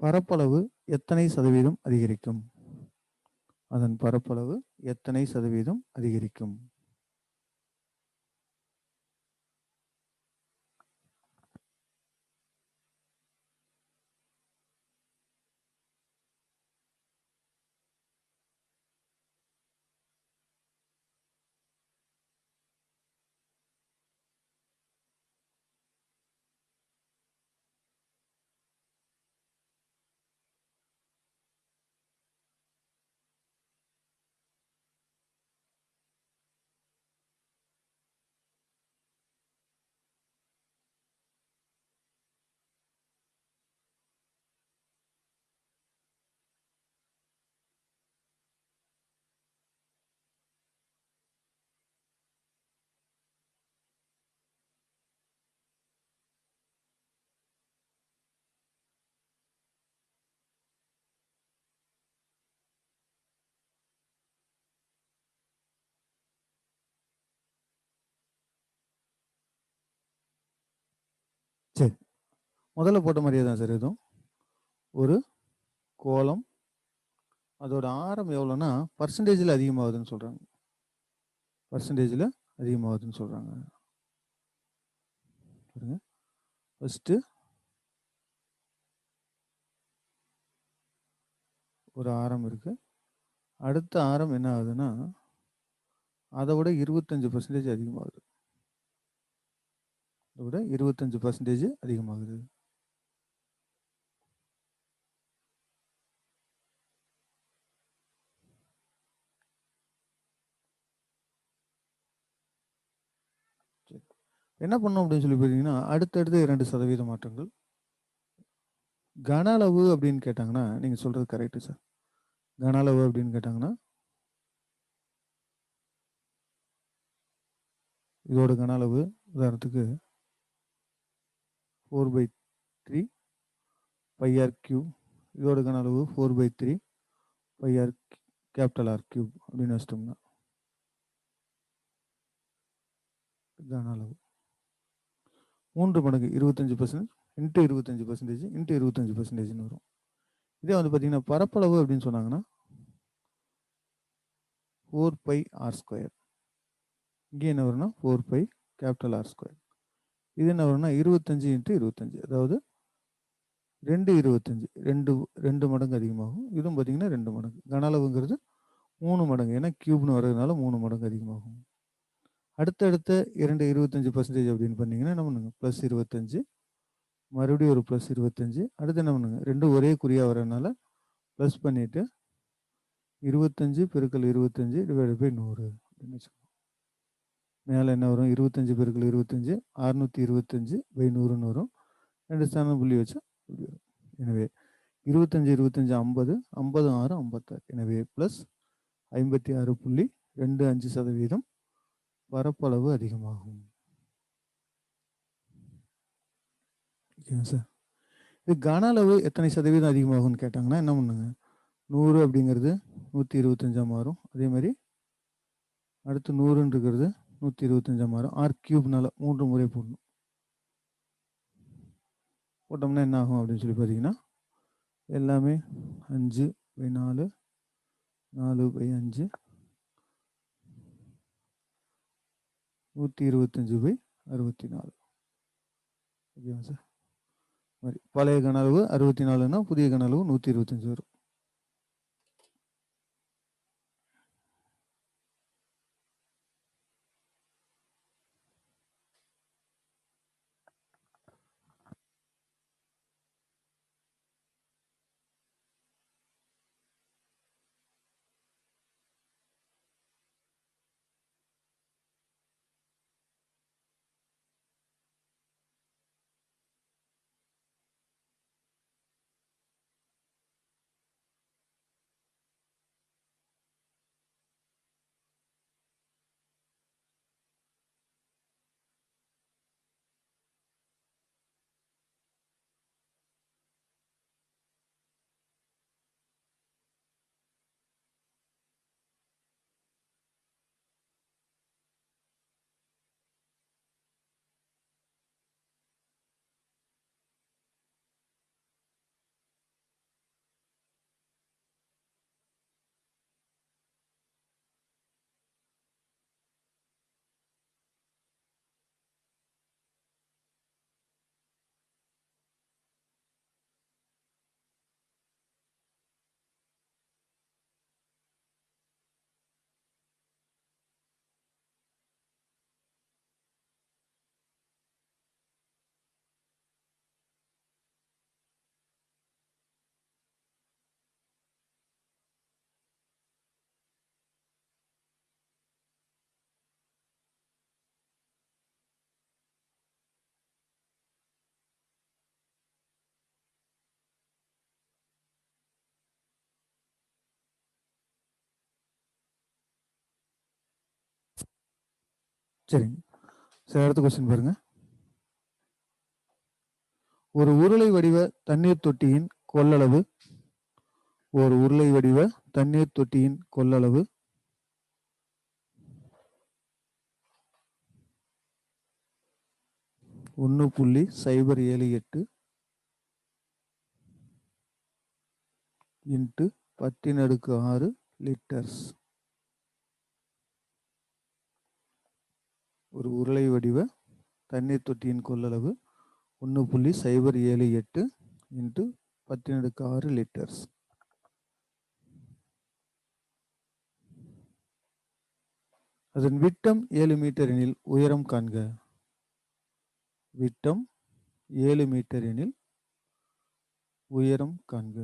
பரப்பளவு எத்தனை சதவீதம் அதிகரிக்கும்? அதன் பரப்பளவு எத்தனை சதவீதம் அதிகரிக்கும்? சரி, முதல்ல போட்ட மாதிரியே தான் சார். இதுவும் ஒரு கோளம், அதோட ஆரம் எவ்வளோன்னா பர்சன்டேஜில் அதிகமாகுதுன்னு சொல்கிறாங்க. பர்சன்டேஜில் அதிகமாகுதுன்னு சொல்கிறாங்க. ஃபஸ்ட்டு ஒரு ஆரம் இருக்கு. அடுத்த ஆரம் என்ன ஆகுதுன்னா அதை விட 25% அதிகமாகுது. அதை விட 25% அதிகமாகுது. என்ன பண்ணும் அப்படின்னு சொல்லி பார்த்தீங்கன்னா, அடுத்தடுத்து 2% மாற்றங்கள். கன அளவு அப்படின்னு கேட்டாங்கன்னா நீங்கள் சொல்கிறது கரெக்டு சார். கன அளவு அப்படின்னு கேட்டாங்கன்னா இதோட கன அளவு உதாரணத்துக்கு 4/3 πr கியூப். இதோட கன அளவு 4/3 πr கேபிட்டல் ஆர் கியூப் அப்படின்னு வச்சிட்டோம்னா கன அளவு 3 மடங்கு 25% இன்ட்டு 25% இன்ட்டு 25% வரும். இதே வந்து பார்த்தீங்கன்னா பரப்பளவு அப்படின்னு சொன்னாங்கன்னா 4πr². இங்கே என்ன வரும்னா 4π கேபிட்டல் R². இது என்ன வரும்னா 25 இன்ட்டு 25, அதாவது 2 ரெண்டு மடங்கு அதிகமாகும். இதுவும் பார்த்தீங்கன்னா 2 மடங்கு. கன அளவுங்கிறது 3 மடங்கு, ஏன்னா கியூப்னு வர்றதுனால 3 மடங்கு அதிகமாகும். அடுத்தடுத்த 25% அப்படின்னு பண்ணீங்கன்னா என்ன பண்ணுங்க, +25, மறுபடியும் ஒரு +25, அடுத்து என்ன பண்ணுங்க, ரெண்டும் ஒரே குறியாக வர்றதுனால ப்ளஸ் பண்ணிவிட்டு 25 × 25 ÷ 100 அப்படின்னு வச்சுக்கோங்க. மேலே என்ன வரும், 25 × 25 625/100ன்னு வரும். 2 ஸ்தானம் புள்ளி வச்சா இப்படி வரும். எனவே 25 25 50, 50 6 56, எனவே +56.25% பரப்பளவு அதிகமாகும். ஓகேங்க சார். இது கன அளவு எத்தனை சதவீதம் அதிகமாகும்னு கேட்டாங்கன்னா என்ன பண்ணுங்க, 100 அப்படிங்கிறது 125 மாறும். அதே மாதிரி அடுத்து 100ன்னு இருக்கிறது 125 மாறும். R³ 3 முறை போடணும். போட்டோம்னா என்ன ஆகும் அப்படின்னு சொல்லி பார்த்தீங்கன்னா எல்லாமே 5/4 4/5 125/64. ஓகேவா சார்? மாதிரி பழைய கன அளவு 64னா புதிய கன அளவு 125 வரும். சரிங்க சார், அடுத்த கொஸ்டின் பாருங்க. ஒரு உருளை வடிவ தண்ணீர் தொட்டியின் கொள்ளளவு 1.078 இன்ட்டு 10⁶ லிட்டர்ஸ். ஒரு உருளை வடிவ தண்ணீர் தொட்டியின் கொள்ளளவு 1.078 இன்ட்டு 10⁶ லிட்டர்ஸ். அதன் விட்டம் 7 மீட்டர் எனில் உயரம் காண்க. விட்டம் 7 மீட்டர் எனில் உயரம் காண்க.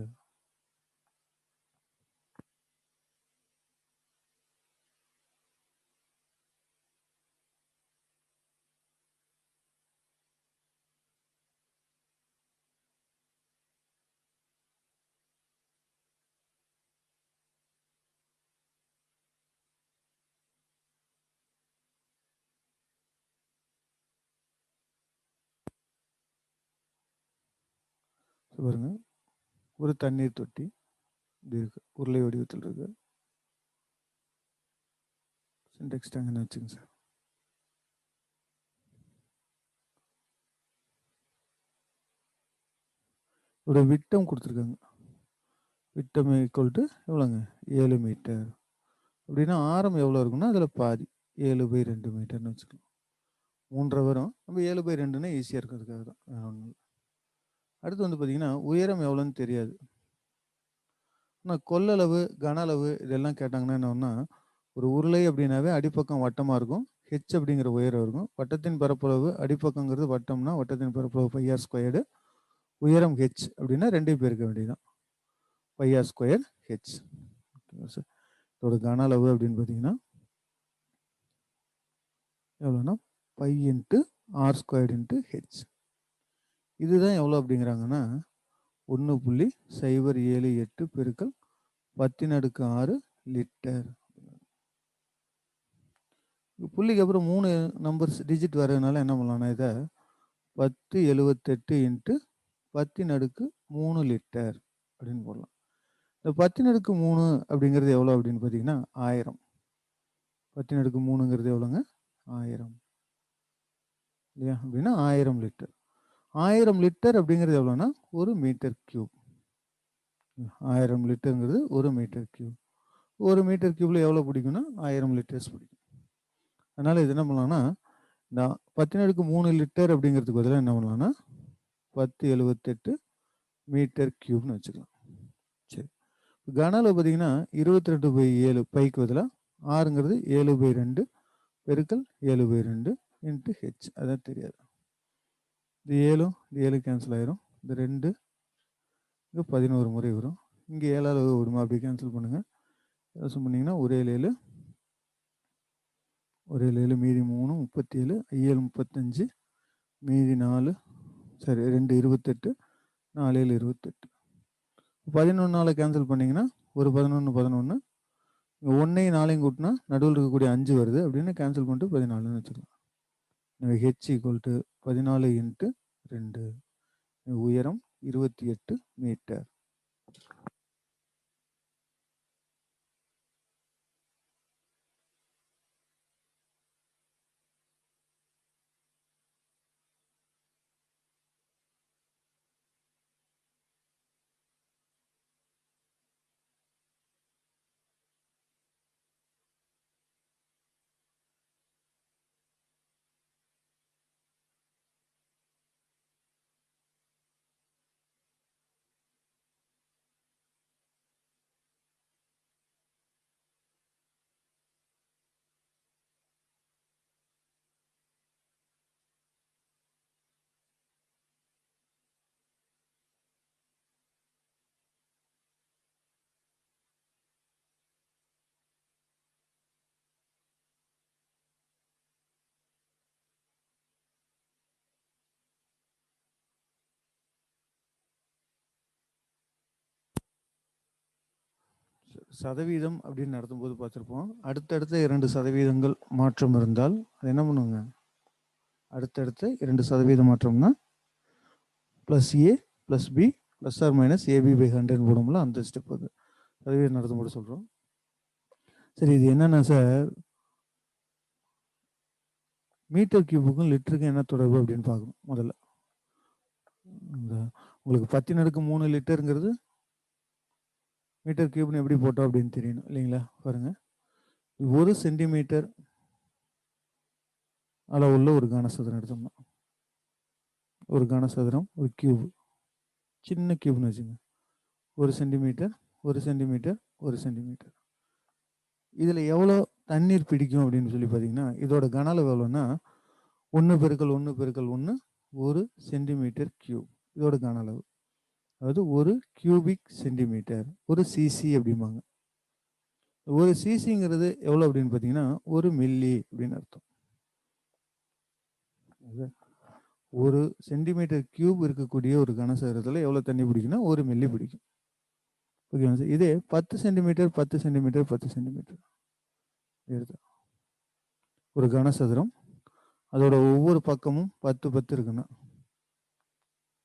பாருங்க, ஒரு தண்ணீர் தொட்டி இப்படி இருக்கு, உருளை வடிவத்தில் இருக்கு. சின்டெக்ஸ் டேங்க்னு வச்சுங்க சார். இதோட விட்டம் கொடுத்துருக்காங்க. விட்டம் ஈக்குவல் டு எவ்வளோங்க? 7 மீட்டர். அப்படின்னா ஆரம் எவ்வளோ இருக்குன்னா அதில் பாதி 7/2 மீட்டர்னு வச்சுக்கலாம். 3.5 வரும். நம்ம 7/2ன்னா ஈஸியாக இருக்கிறதுக்காக தான், வேற ஒன்றும் இல்லை. அடுத்து வந்து பார்த்தீங்கன்னா உயரம் எவ்வளோன்னு தெரியாது. ஆனால் கொள்ளளவு, கன அளவு இதெல்லாம் கேட்டாங்கன்னா என்னன்னா, ஒரு உருளை அப்படின்னாவே அடிப்பக்கம் வட்டமாக இருக்கும், ஹெச் அப்படிங்கிற உயரம் இருக்கும். வட்டத்தின் பரப்பளவு அடிப்பக்கங்கிறது வட்டம்னா வட்டத்தின் பரப்பளவு πr², உயரம் ஹெச் அப்படின்னா 2 பேருக்கு வேண்டியதான், πr²h. சார், இதோட கன அளவு அப்படின்னு பார்த்தீங்கன்னா எவ்வளோன்னா π × r² × h. இதுதான் எவ்வளோ அப்படிங்கிறாங்கன்னா 1.078 பெருக்கல் 10⁶ லிட்டர். புள்ளிக்கு அப்புறம் 3 நம்பர்ஸ் டிஜிட் வர்றதுனால என்ன பண்ணலாம்னா இதை 1078 × 10⁻³ லிட்டர் அப்படின்னு போடலாம். இந்த 10⁻³ அப்படிங்கிறது எவ்வளோ அப்படின்னு பார்த்தீங்கன்னா 1000. 10⁻³ எவ்வளோங்க? 1000 இல்லையா? அப்படின்னா 1000 லிட்டர். 1000 லிட்டர் அப்படிங்கிறது எவ்வளோன்னா 1 மீட்டர் கியூப். 1000 லிட்டருங்கிறது 1 மீட்டர் கியூப். 1 மீட்டர் கியூப்ல எவ்வளோ பிடிக்கும்னா 1000 லிட்டர்ஸ் பிடிக்கும். அதனால் இது என்ன பண்ணலாம்னா, நான் 10⁻³ லிட்டர் அப்படிங்கிறதுக்கு பதிலாக என்ன பண்ணலாம்னா 1078 மீட்டர் கியூப்னு வச்சுக்கலாம். சரி, கன அளவு பார்த்தீங்கன்னா 22/7 பைக்கு பதிலாக ஆறுங்கிறது 7/2 பெருக்கல் 7/2 இன்ட்டு ஹெச். அதான் தெரியாது. இது 7 கேன்சல் ஆயிரும். இந்த 2 இங்கே 11 முறை வரும். இங்கே 7ஆல் விடுமா, அப்படி கேன்சல் பண்ணுங்கள். யோசனை பண்ணிங்கன்னா ஒரு 7 7 மீதி 3 37 7 35 மீதி 4 சரி 2 28 4 7 28. 11 கேன்சல் பண்ணிங்கன்னா ஒரு 11 11 1ஐயும் 4ஐயும் கூட்டினா நடுவில் இருக்கக்கூடிய 5 வருது அப்படின்னு கேன்சல் பண்ணிட்டு 14ன்னு வச்சுக்கலாம். H equal to 14 into 2. உயரம் 28 மீட்டர். சதவீதம் அப்படின்னு நடத்தும்போது பார்த்துருப்போம். அடுத்தடுத்த 2 சதவீதங்கள் மாற்றம் இருந்தால் அது என்ன பண்ணுங்க, அடுத்தடுத்த 2% மாற்றம்னா +A + B ± AB/100 போடும்ல, அந்த ஸ்டெப் அது சதவீதம் நடத்தும்போது சொல்கிறோம். சரி, இது என்னென்னா சார், மீட்டர் கியூபுக்கும் லிட்டருக்கும் என்ன தொடர்பு அப்படின்னு பார்க்கணும். முதல்ல இந்த உங்களுக்கு 10⁻³ லிட்டருங்கிறது மீட்டர் கியூப்னு எப்படி போட்டோம் அப்படின்னு தெரியணும் இல்லைங்களா? பாருங்க, 1 சென்டிமீட்டர் அளவுள்ள ஒரு கனசதுரம் எடுத்தோம்னா, ஒரு கனசதுரம் ஒரு கியூப், சின்ன கியூப்னு வச்சுங்க, 1 சென்டிமீட்டர் 1 சென்டிமீட்டர் 1 சென்டிமீட்டர். இதில் எவ்வளோ தண்ணீர் பிடிக்கும் அப்படின்னு சொல்லி பார்த்தீங்கன்னா, இதோட கன அளவு எவ்வளோன்னா 1 × 1 × 1 1 சென்டிமீட்டர் கியூப். இதோட கன அளவு, அதாவது 1 கியூபிக் சென்டிமீட்டர், ஒரு சிசி அப்படிம்பாங்க. ஒரு சிசிங்கிறது எவ்வளோ அப்படின்னு பார்த்தீங்கன்னா 1 மில்லி அப்படின்னு அர்த்தம். 1 சென்டிமீட்டர் கியூப் இருக்கக்கூடிய ஒரு கனசதுரத்தில் எவ்வளோ தண்ணி பிடிக்குன்னா 1 மில்லி பிடிக்கும். ஓகேவா சார்? இதே 10 சென்டிமீட்டர் 10 சென்டிமீட்டர் 10 சென்டிமீட்டர் எடுத்து ஒரு கனசதுரம், அதோட ஒவ்வொரு பக்கமும் 10 10 இருக்குன்னா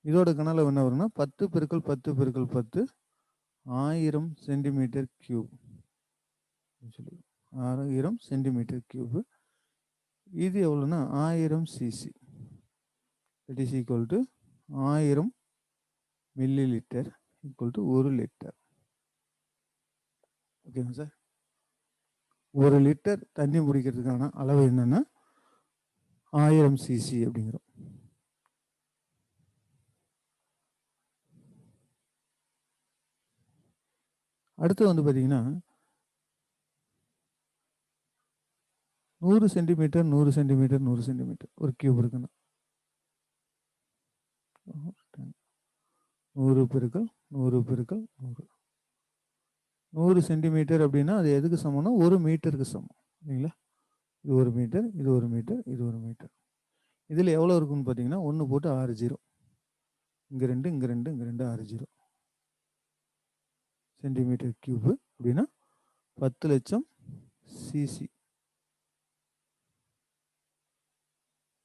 இதோட கன அளவு என்ன வரும்னா 10 × 10 × 10 1000 சென்டிமீட்டர் கியூப். 1000 centimetre cube. இது எவ்வளோன்னா 1000 CC. That is equal to 1000 milli litre equal to 1 litre. ஓகேங்க சார்? 1 லிட்டர் தண்ணி பிடிக்கிறதுக்கான அளவு என்னன்னா 1000 சிசி அப்படிங்கிறோம். அடுத்து வந்து பார்த்தீங்கன்னா 100 சென்டிமீட்டர் 100 சென்டிமீட்டர் 100 சென்டிமீட்டர் ஒரு கியூப் இருக்குன்னா 100 × 100 × 100 100 சென்டிமீட்டர் அப்படின்னா அது எதுக்கு சமம்னா 1 மீட்டருக்கு சமம் இல்லைங்களா? இது 1 மீட்டர், இது 1 மீட்டர், இது 1 மீட்டர். இதில் எவ்வளோ இருக்குன்னு பார்த்தீங்கன்னா 1 போட்டு 6 0, இங்கே 2 இங்கே 2 இங்கே 2 6 0 சென்டிமீட்டர் கியூப் அப்படின்னா 10 லட்சம் சிசி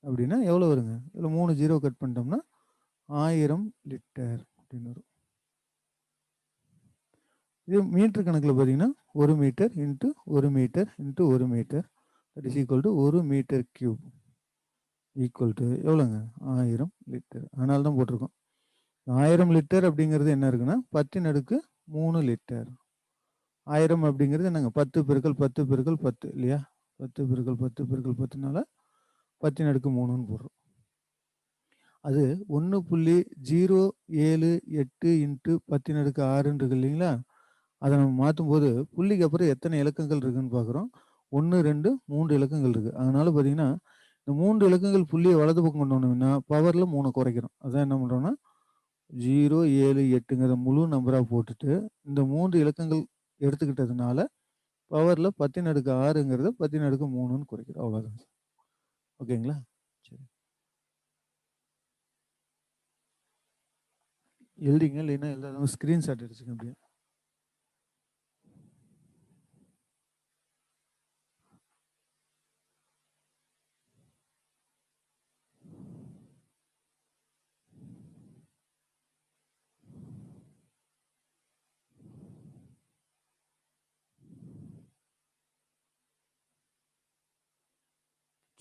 அப்படின்னா எவ்வளோ வருங்க? இதில் 3 0 கட் பண்ணிட்டோம்னா 1000 லிட்டர் அப்படின்னு வரும். இது மீட்டர் கணக்கில் பார்த்தீங்கன்னா 1 metre into 1 metre into 1 metre that is equal to 1 metre cube equal to எவ்வளோங்க? 1000 லிட்டர். அதனால தான் போட்டிருக்கோம். 1000 லிட்டர் அப்படிங்கிறது என்ன இருக்குன்னா 10⁻³ 3 லிட்டர். 1000 அப்படிங்கிறது என்னங்க 10 பெருக்கல் 10 பெருக்கல் 10 இல்லையா? 10 பெருக்கல் 10 பெருக்கல் 10னால 10^3ன்னு போடுறோம். அது 1.078 இன்ட்டு 10^6 இருக்கு இல்லைங்களா? அதை நம்ம மாற்றும்போது புள்ளிக்கு அப்புறம் எத்தனை இலக்கங்கள் இருக்குன்னு பார்க்குறோம். 1, 2, 3 இலக்கங்கள் இருக்குது. அதனால பார்த்தீங்கன்னா இந்த 3 இலக்கங்கள் புள்ளியை வலது பக்கம் கொண்டு வந்தோம்னா பவரில் 3 குறைக்கிறோம். அதான் என்ன பண்ணுறோம்னா 078ங்கிற முழு நம்பராக போட்டுட்டு இந்த 3 இலக்கங்கள் எடுத்துக்கிட்டதுனால பவரில் 10^6ங்கிறத 10^3ன்னு குறைக்கிறோம். அவ்வளோதான். ஓகேங்களா? சரி, எழுதிங்க. இல்லைன்னா எல்லாரும் ஸ்க்ரீன்ஷாட் எடுத்துங்க அப்படியே.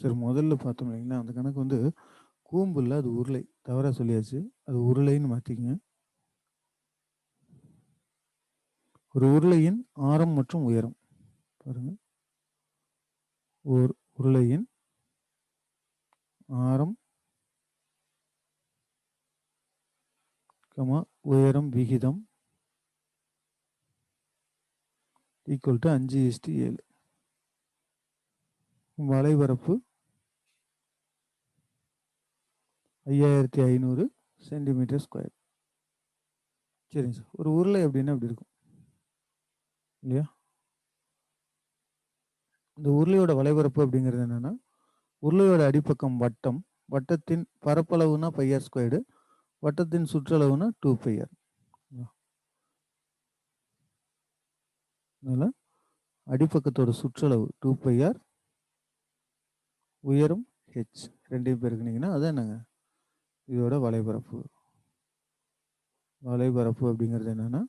சரி, முதல்ல பார்த்தோம் இல்லைங்களா, அந்த கணக்கு வந்து கூம்பு இல்லை, அது உருளை. தவறாக சொல்லியாச்சு, அது உருளைன்னு மாற்றிக்கங்க. ஒரு உருளையின் ஆரம் மற்றும் உயரம் பாருங்க. ஒரு உருளையின் ஆரம், உயரம் விகிதம் ஈக்குவல் டு 5:7. வளைபரப்பு 5500 centimetre square. சரிங்க சார். ஒரு உருளை அப்படின்னா அப்படி இருக்கும் இல்லையா? இந்த உருளையோட வளைபரப்பு அப்படிங்கிறது என்னன்னா, உருளையோட அடிப்பக்கம் வட்டம், வட்டத்தின் பரப்பளவுனா πr ஸ்கொயர்டு, வட்டத்தின் சுற்றளவுனா 2πr. அதனால அடிப்பக்கத்தோட சுற்றளவு 2πr, உயரம் h, ரெண்டையும் பெருக்குனீங்கன்னா அதான் என்னங்க இதோட வளைபரப்பு. வளைபரப்பு அப்படிங்கிறது என்னன்னா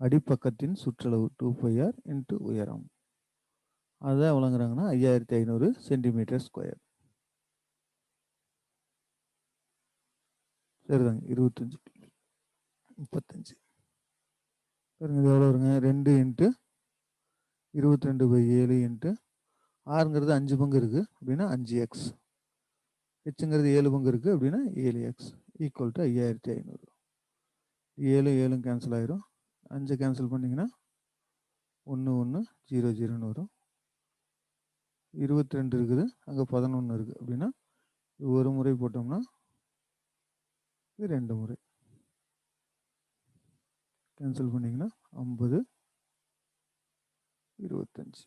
அடிப்பக்கத்தின் சுற்றளவு 2πr இன்ட்டு உயரம். அதான் வழங்குறாங்கன்னா 5500 சென்டிமீட்டர் ஸ்கொயர். சரிதாங்க. 25 35 பாருங்க, இது எவ்வளோ வருங்க? 2 இன்ட்டு 22/7 இன்ட்டு ஆறுங்கிறது 5 பங்கு இருக்குது அப்படின்னா 5x, ஹெச்ங்கிறது 7 பங்கு இருக்குது அப்படின்னா 7x ஈக்குவல் டு 5500. 7 7 கேன்சல் ஆயிரும். 5 கேன்சல் பண்ணிங்கன்னா 1 1 0 0ன்னு வரும். 22 இருக்குது, அங்கே 11 இருக்குது அப்படின்னா ஒரு முறை போட்டோம்னா இது 2 முறை கேன்சல் பண்ணிங்கன்னா 50 25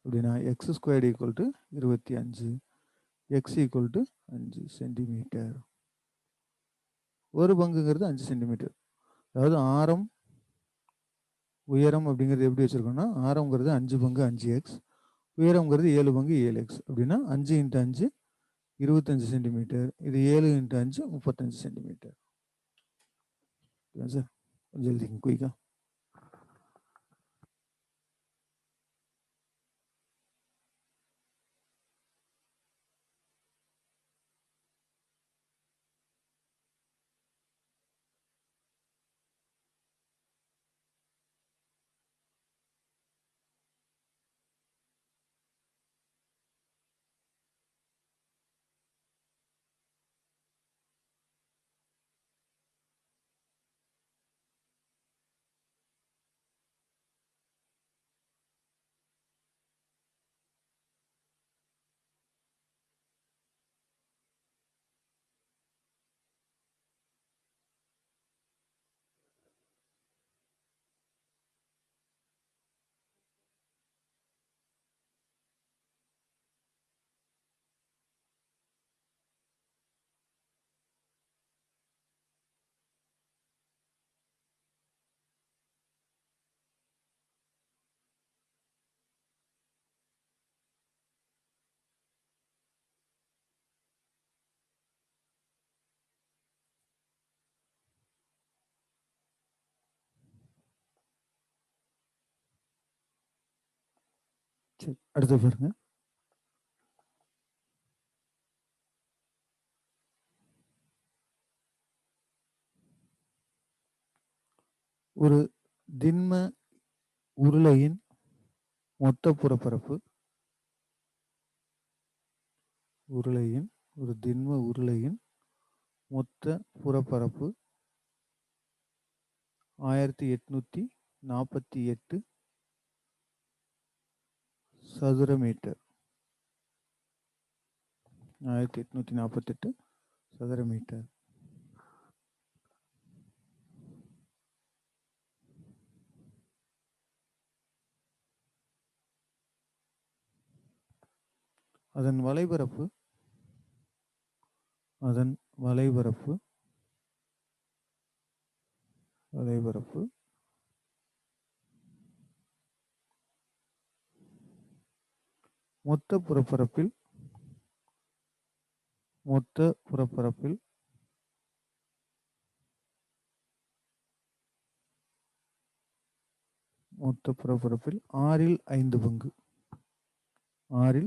அப்படின்னா X squared equal to 25, X equal to 5 centimetre. ஒரு பங்குங்கிறது 5 சென்டிமீட்டர். அதாவது ஆரம் உயரம் அப்படிங்கிறது எப்படி வச்சுருக்கோம்னா, ஆரம்ங்கிறது 5 பங்கு 5x, உயரம்ங்கிறது 7 பங்கு 7x அப்படின்னா 5 இன்ட்டு 5 25 சென்டிமீட்டர். இது 7 இன்ட்டு 5 35 சென்டிமீட்டர். சார் கொஞ்சம் எழுதிங்க குயிக்கா. சரி, அடுத்து பாருங்க. ஒரு திண்ம உருளையின் மொத்த புறப்பரப்பு ஒரு திண்ம உருளையின் மொத்த புறப்பரப்பு 1848 சதுர மீட்டர். 1848 சதுர மீட்டர். அதன் வலைபரப்பு மொத்த புறப்பரப்பில் 5 பங்கு. 5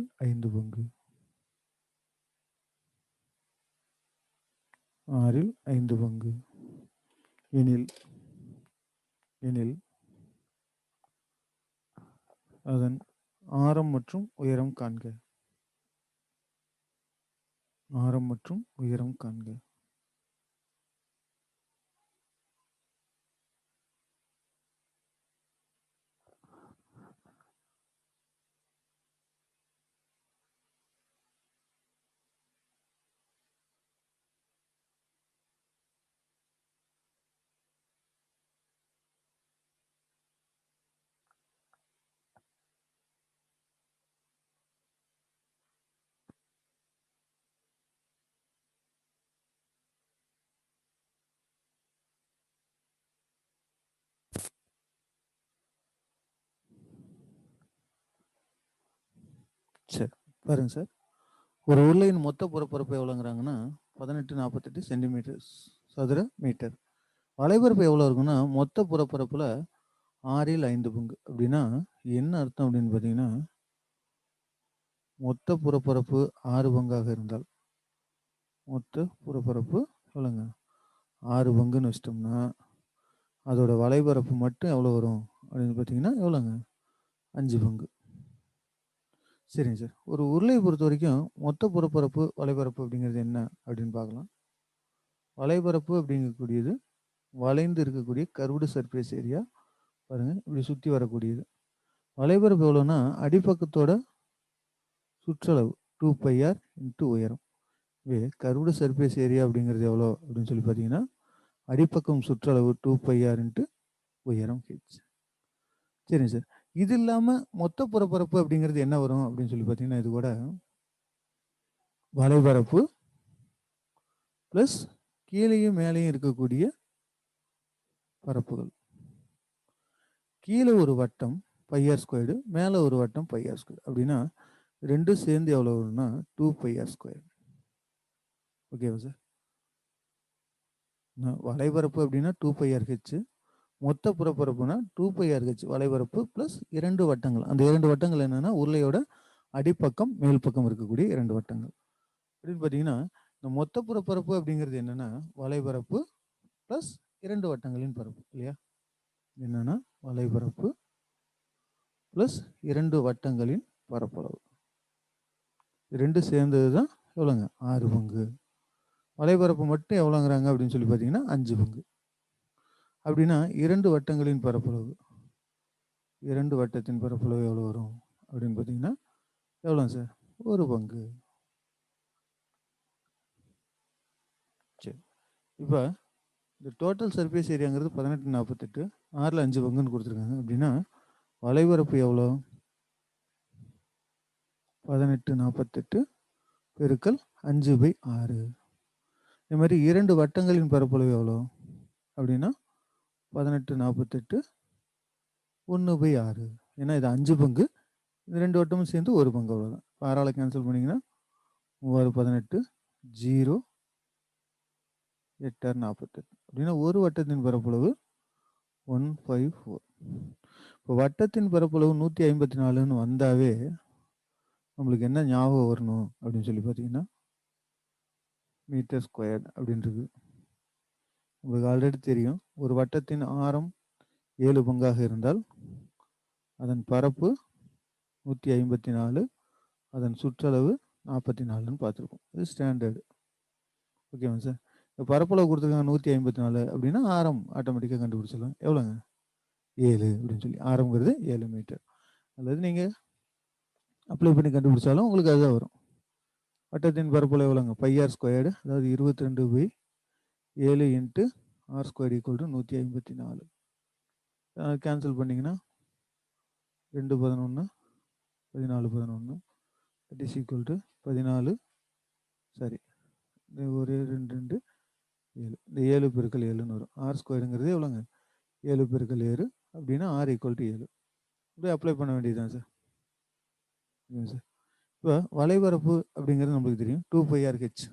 பங்கு எனில் அதன் ஆரம் மற்றும் உயரம் காண்க. சரி பாருங்க சார், ஒரு உருளையின் மொத்த புறப்பரப்பு எவ்வளோங்கிறாங்கன்னா 1848 சென்டிமீட்டர் சதுர மீட்டர். வலைபரப்பு எவ்வளோ இருக்குன்னா மொத்த புறப்பரப்பில் 5 பங்கு. அப்படின்னா என்ன அர்த்தம் அப்படின்னு பார்த்தீங்கன்னா, மொத்த புறப்பரப்பு 6 பங்காக இருந்தால் மொத்த புறப்பரப்பு எவ்வளோங்க 6 பங்குன்னு வச்சிட்டோம்னா அதோட வலைபரப்பு மட்டும் எவ்வளோ வரும் அப்படின்னு பார்த்தீங்கன்னா எவ்வளோங்க 5 பங்கு. சரிங்க சார், ஒரு உருளையை பொறுத்த வரைக்கும் மொத்த புறப்பரப்பு வலைபரப்பு அப்படிங்கிறது என்ன அப்படின்னு பார்க்கலாம். வலைபரப்பு அப்படிங்கக்கூடியது வளைந்து இருக்கக்கூடிய கர்வ்டு சர்ஃபேஸ் ஏரியா. பாருங்க, இப்படி சுற்றி வரக்கூடியது. வலைபரப்பு எவ்வளோன்னா அடிப்பக்கத்தோட சுற்றளவு 2πr இன்ட்டு உயரம். கர்வ்டு சர்ஃபேஸ் ஏரியா அப்படிங்கிறது எவ்வளோ அப்படின்னு சொல்லி பார்த்தீங்கன்னா அடிப்பக்கம் சுற்றளவு 2πr இன்ட்டு உயரம் h. சரிங்க சார், இது இல்லாமல் மொத்த புறப்பரப்பு அப்படிங்கிறது என்ன வரும் அப்படின்னு சொல்லி பார்த்தீங்கன்னா, இது கூட வலைபரப்பு ப்ளஸ் கீழேயும் மேலேயும் இருக்கக்கூடிய பரப்புகள். கீழே ஒரு வட்டம் πr², மேலே ஒரு வட்டம் πr². அப்படின்னா ரெண்டும் சேர்ந்து எவ்வளோ வரும்னா 2πr². ஓகேவா சார்? வலைபரப்பு அப்படின்னா 2πrh, மொத்த புறப்பரப்புனா 2πrh. வலைபரப்பு ப்ளஸ் 2 வட்டங்கள். அந்த 2 வட்டங்கள் என்னன்னா உருளையோட அடிப்பக்கம் மேல் பக்கம் இருக்கக்கூடிய 2 வட்டங்கள். அப்படின்னு பார்த்தீங்கன்னா இந்த மொத்த புறப்பரப்பு அப்படிங்கிறது என்னன்னா வலைபரப்பு ப்ளஸ் 2 வட்டங்களின் பரப்பு இல்லையா? என்னன்னா வலைபரப்பு ப்ளஸ் 2 வட்டங்களின் பரப்பளவு. 2 சேர்ந்தது தான் எவ்வளோங்க 6 பங்கு. வலைபரப்பு மட்டும் எவ்வளோங்கிறாங்க அப்படின்னு சொல்லி பார்த்தீங்கன்னா 5 பங்கு. அப்படின்னா 2 வட்டங்களின் பரப்பளவு, 2 வட்டத்தின் பரப்பளவு எவ்வளோ வரும் அப்படின்னு பார்த்தீங்கன்னா எவ்வளோ சார் 1 பங்கு. சரி, இப்போ இந்த டோட்டல் சர்ஃபேஸ் ஏரியாங்கிறது 1848, 6ல் 5 பங்குன்னு கொடுத்துருக்காங்க. அப்படின்னா வலைபரப்பு எவ்வளோ 1848 பெருக்கல் 5/6. இது மாதிரி 2 வட்டங்களின் பரப்பளவு எவ்வளோ அப்படின்னா 1848 1/6. ஏன்னா இது 5 பங்கு, இந்த 2 வட்டமும் சேர்ந்து 1 பங்கு. அவ்வளோதான். 6ஆல் கேன்சல் பண்ணிங்கன்னா 3×18 0 8×48. அப்படின்னா ஒரு வட்டத்தின் பரப்பளவு 154. இப்போ வட்டத்தின் பரப்பளவு 154ன்னு வந்தாவே நம்மளுக்கு என்ன ஞாபகம் வரணும் அப்படின்னு சொல்லி பார்த்தீங்கன்னா மீட்டர் ஸ்கொயர் அப்படின்றது உங்களுக்கு ஆல்ரெடி தெரியும். ஒரு வட்டத்தின் ஆரம் 7 பங்காக இருந்தால் அதன் பரப்பு 154, அதன் சுற்றளவு 44ன்னு பார்த்துருக்கோம். இது ஸ்டாண்டர்டு. ஓகேவா சார்? இப்போ பரப்பளவு கொடுத்துருக்காங்க 154 அப்படின்னா ஆரம் ஆட்டோமேட்டிக்காக கண்டுபிடிச்சிடலாம். எவ்வளோங்க? 7 அப்படின்னு சொல்லி. ஆரம்ங்கிறது 7 மீட்டர். அல்லது நீங்கள் அப்ளை பண்ணி கண்டுபிடிச்சாலும் உங்களுக்கு அதுதான் வரும். வட்டத்தின் பரப்பளவு எவ்வளோங்க? πr ஸ்கொயர்டு, அதாவது 22/7 into r square equal to 154. Cancel பண்ணிங்கன்னா 2 11 14 11 தட் இஸ் ஈக்குவல் டு 14, சரி, இந்த ஒரு 2 2 7, இந்த 7 பெருக்கல் 7ன்னு வரும். ஆர் ஸ்கொயருங்கிறது எவ்வளோங்க? 7 பெருக்கல் 7 அப்படின்னா ஆர் ஈக்குவல் டு 7. இப்படியே அப்ளை பண்ண வேண்டியதுதான் சார். Okay sir. இப்போ வலைபரப்பு அப்படிங்கிறது நம்மளுக்கு தெரியும் 2πrh,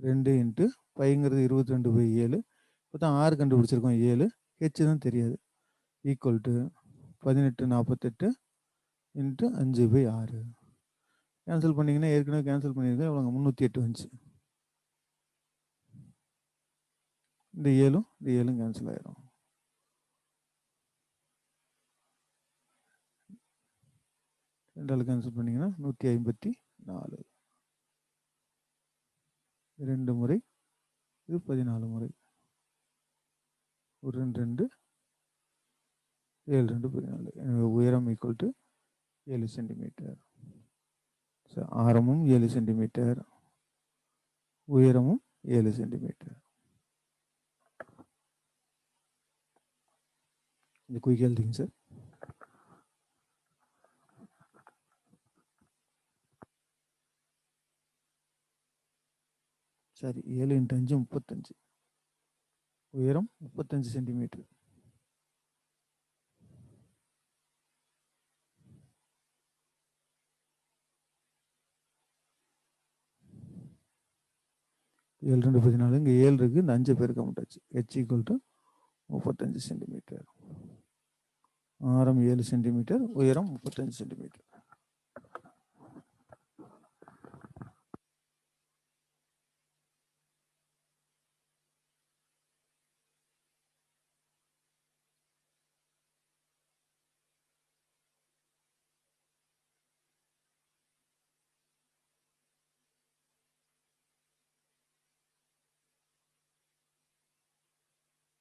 2 இன்ட்டு பைங்கிறது 22/7. இப்போ தான் ஆர் கண்டுபிடிச்சிருக்கோம் 7, ஹெச் தான் தெரியாது. Equal to 1848 into 5/6. கேன்சல் பண்ணிங்கன்னா ஏற்கனவே கேன்சல் பண்ணியிருக்கேன். எவ்வளோங்க? 308 வந்துச்சு. இந்த 7ம் கேன்சல் ஆயிரும். ரெண்டால் கேன்சல் பண்ணிங்கன்னா 154. 2 முறை, இது 14 முறை. ஒரு 2 2 7 2 14. எனவே உயரம் ஈக்குவல் டு 7 சென்டிமீட்டர். ஆரமும் 7 சென்டிமீட்டர், உயரமும் 7 சென்டிமீட்டர். இந்த குயிக் எழுதிங்க சார். சரி, 7 × 5 35. உயரம் 35 சென்டிமீட்டர். ஏழு 2 14. இங்கே 7 இருக்குது, இந்த 5 பேருக்கு கம்மிட்டாச்சு. H equal to 35 centimetre. ஆரம் 7 சென்டிமீட்டர், உயரம் 35 சென்டிமீட்டர்.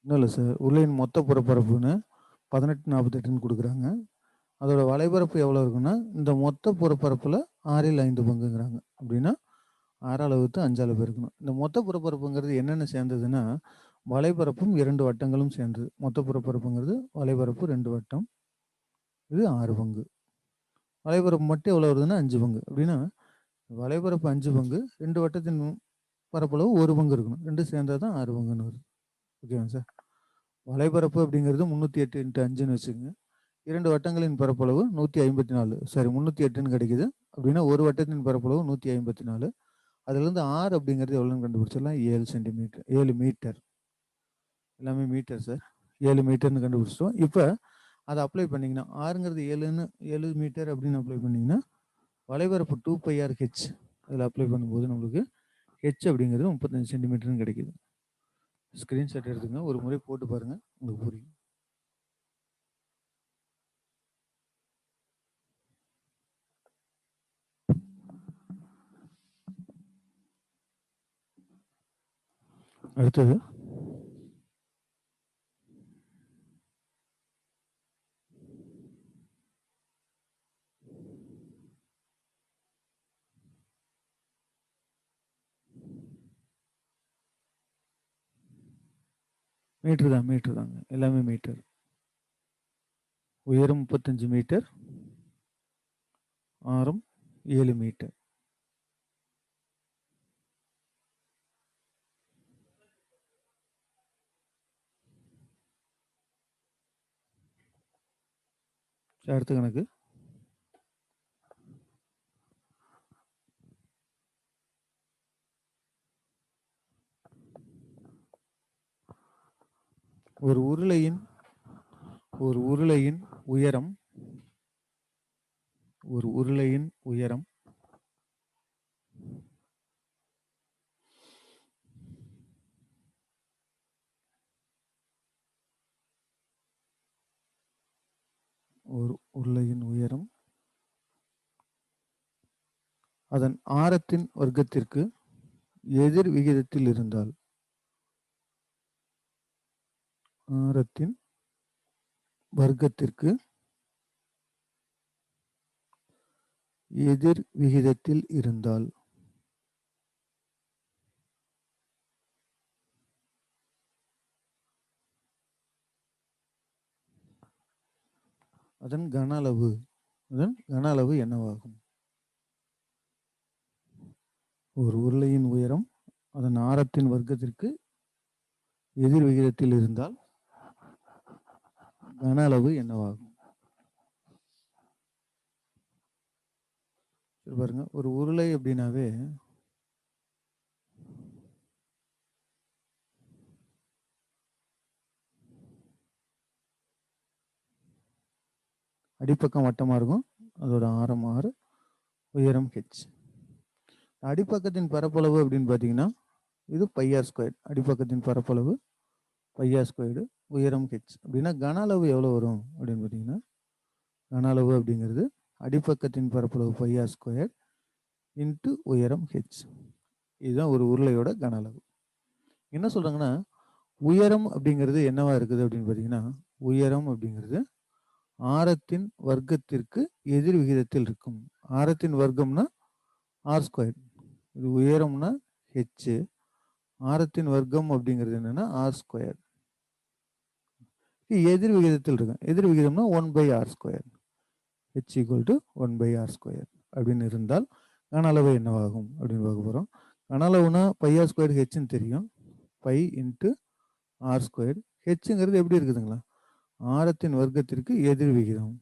இன்னும் இல்லை சார், உருளையின் மொத்த புறப்பரப்புன்னு 1848ன்னு கொடுக்குறாங்க. அதோட வலைபரப்பு எவ்வளோ இருக்குன்னா, இந்த மொத்த புறப்பரப்பில் 6/5 பங்குங்கிறாங்க. அப்படின்னா 6 வகுத்து 5 பெருக்கணும். இந்த மொத்த புறப்பரப்புங்கிறது என்னென்ன சேர்ந்ததுன்னா, வலைபரப்பும் 2 வட்டங்களும் சேர்ந்தது. மொத்த புறப்பரப்புங்கிறது வலைபரப்பு 2 வட்டம், இது 6 பங்கு. வலைபரப்பு மட்டும் எவ்வளோ வருதுன்னா 5 பங்கு. அப்படின்னா வலைபரப்பு 5 பங்கு, 2 வட்டத்தின் பரப்பளவு 1 பங்கு இருக்கணும். 2 சேர்ந்தால் தான் 6 பங்குன்னு வருது. ஓகேவா சார்? வலைபரப்பு அப்படிங்கிறது 308 × 5ன்னு வச்சுக்கோங்க. 2 வட்டங்களின் பரப்பளவு 154, சாரி 308ன்னு கிடைக்குது. அப்படின்னா ஒரு வட்டத்தின் பரப்பளவு 154. அதுலேருந்து ஆர் அப்படிங்கிறது எவ்வளோன்னு கண்டுபிடிச்சிடலாம். 7 சென்டிமீட்டர், 7 மீட்டர். எல்லாமே மீட்டர் சார். 7 மீட்டர்னு கண்டுபிடிச்சிட்டோம். இப்போ அதை அப்ளை பண்ணிங்கன்னா, ஆறுங்கிறது 7 மீட்டர் அப்படின்னு அப்ளை பண்ணிங்கன்னா, வலைபரப்பு 2πrh அதில் அப்ளை பண்ணும்போது நம்மளுக்கு ஹெச் அப்படிங்கிறது 35 சென்டிமீட்டர்னு கிடைக்குது. ஸ்க்ரீன்ஷாட் எடுத்துங்க, ஒரு முறை போட்டு பாருங்கள், உங்களுக்கு புரியும். அடுத்தது மீட்டர் தாங்க, எல்லாமே மீட்டர். உயரம் 35 மீட்டர், ஆரம் 7 மீட்டர். அடுத்த கணக்கு. ஒரு உருளையின் உயரம் ஒரு உருளையின் உயரம் அதன் ஆரத்தின் வர்க்கத்திற்கு எதிர் விகிதத்தில் இருந்தால், ஆரத்தின் வர்க்கத்திற்கு எதிர் விகிதத்தில் இருந்தால் அதன் கன அளவு என்னவாகும்? ஒரு உருளையின் உயரம் அதன் ஆரத்தின் வர்க்கத்திற்கு எதிர் விகிதத்தில் இருந்தால் கன அளவு என்னவாகும்? பாருங்க, ஒரு உருளை அப்படின்னாவே அடிப்பக்கம் வட்டமா இருக்கும், அதோட ஆரம் r, உயரம் h. அடிப்பக்கத்தின் பரப்பளவு அப்படின்னு பார்த்தீங்கன்னா இது πr². அடிப்பக்கத்தின் பரப்பளவு πr², உயரம் h. அப்படின்னா கன அளவு எவ்வளோ வரும் அப்படின்னு பார்த்தீங்கன்னா, கன அளவு அப்படிங்கிறது அடிப்பக்கத்தின் பரப்பளவு πr² இன்ட்டு உயரம் h. இதுதான் ஒரு உருளையோட கன அளவு. என்ன சொல்றாங்கன்னா, உயரம் அப்படிங்கிறது என்னவா இருக்குது அப்படின்னு பார்த்தீங்கன்னா, உயரம் அப்படிங்கிறது ஆரத்தின் வர்க்கத்திற்கு எதிர் விகிதத்தில் இருக்கும். ஆரத்தின் வர்க்கம்னா r², இது உயரம்னா h, ஆரத்தின் வர்க்கம் அப்படிங்கிறது என்னன்னா r². எதிர் விகிதத்தில் இருக்கும். எதிர் விகிதம்னா 1/r², h = 1/r² அப்படின்னு இருந்தால் கன அளவு என்னவாகும் அப்படின்னு பார்க்க போகிறோம். கன அளவுனா πr² hன்னு தெரியும். π × r². ஹெச்ங்கிறது எப்படி இருக்குதுங்களா, ஆரத்தின் வர்க்கத்திற்கு எதிர் விகிதம்.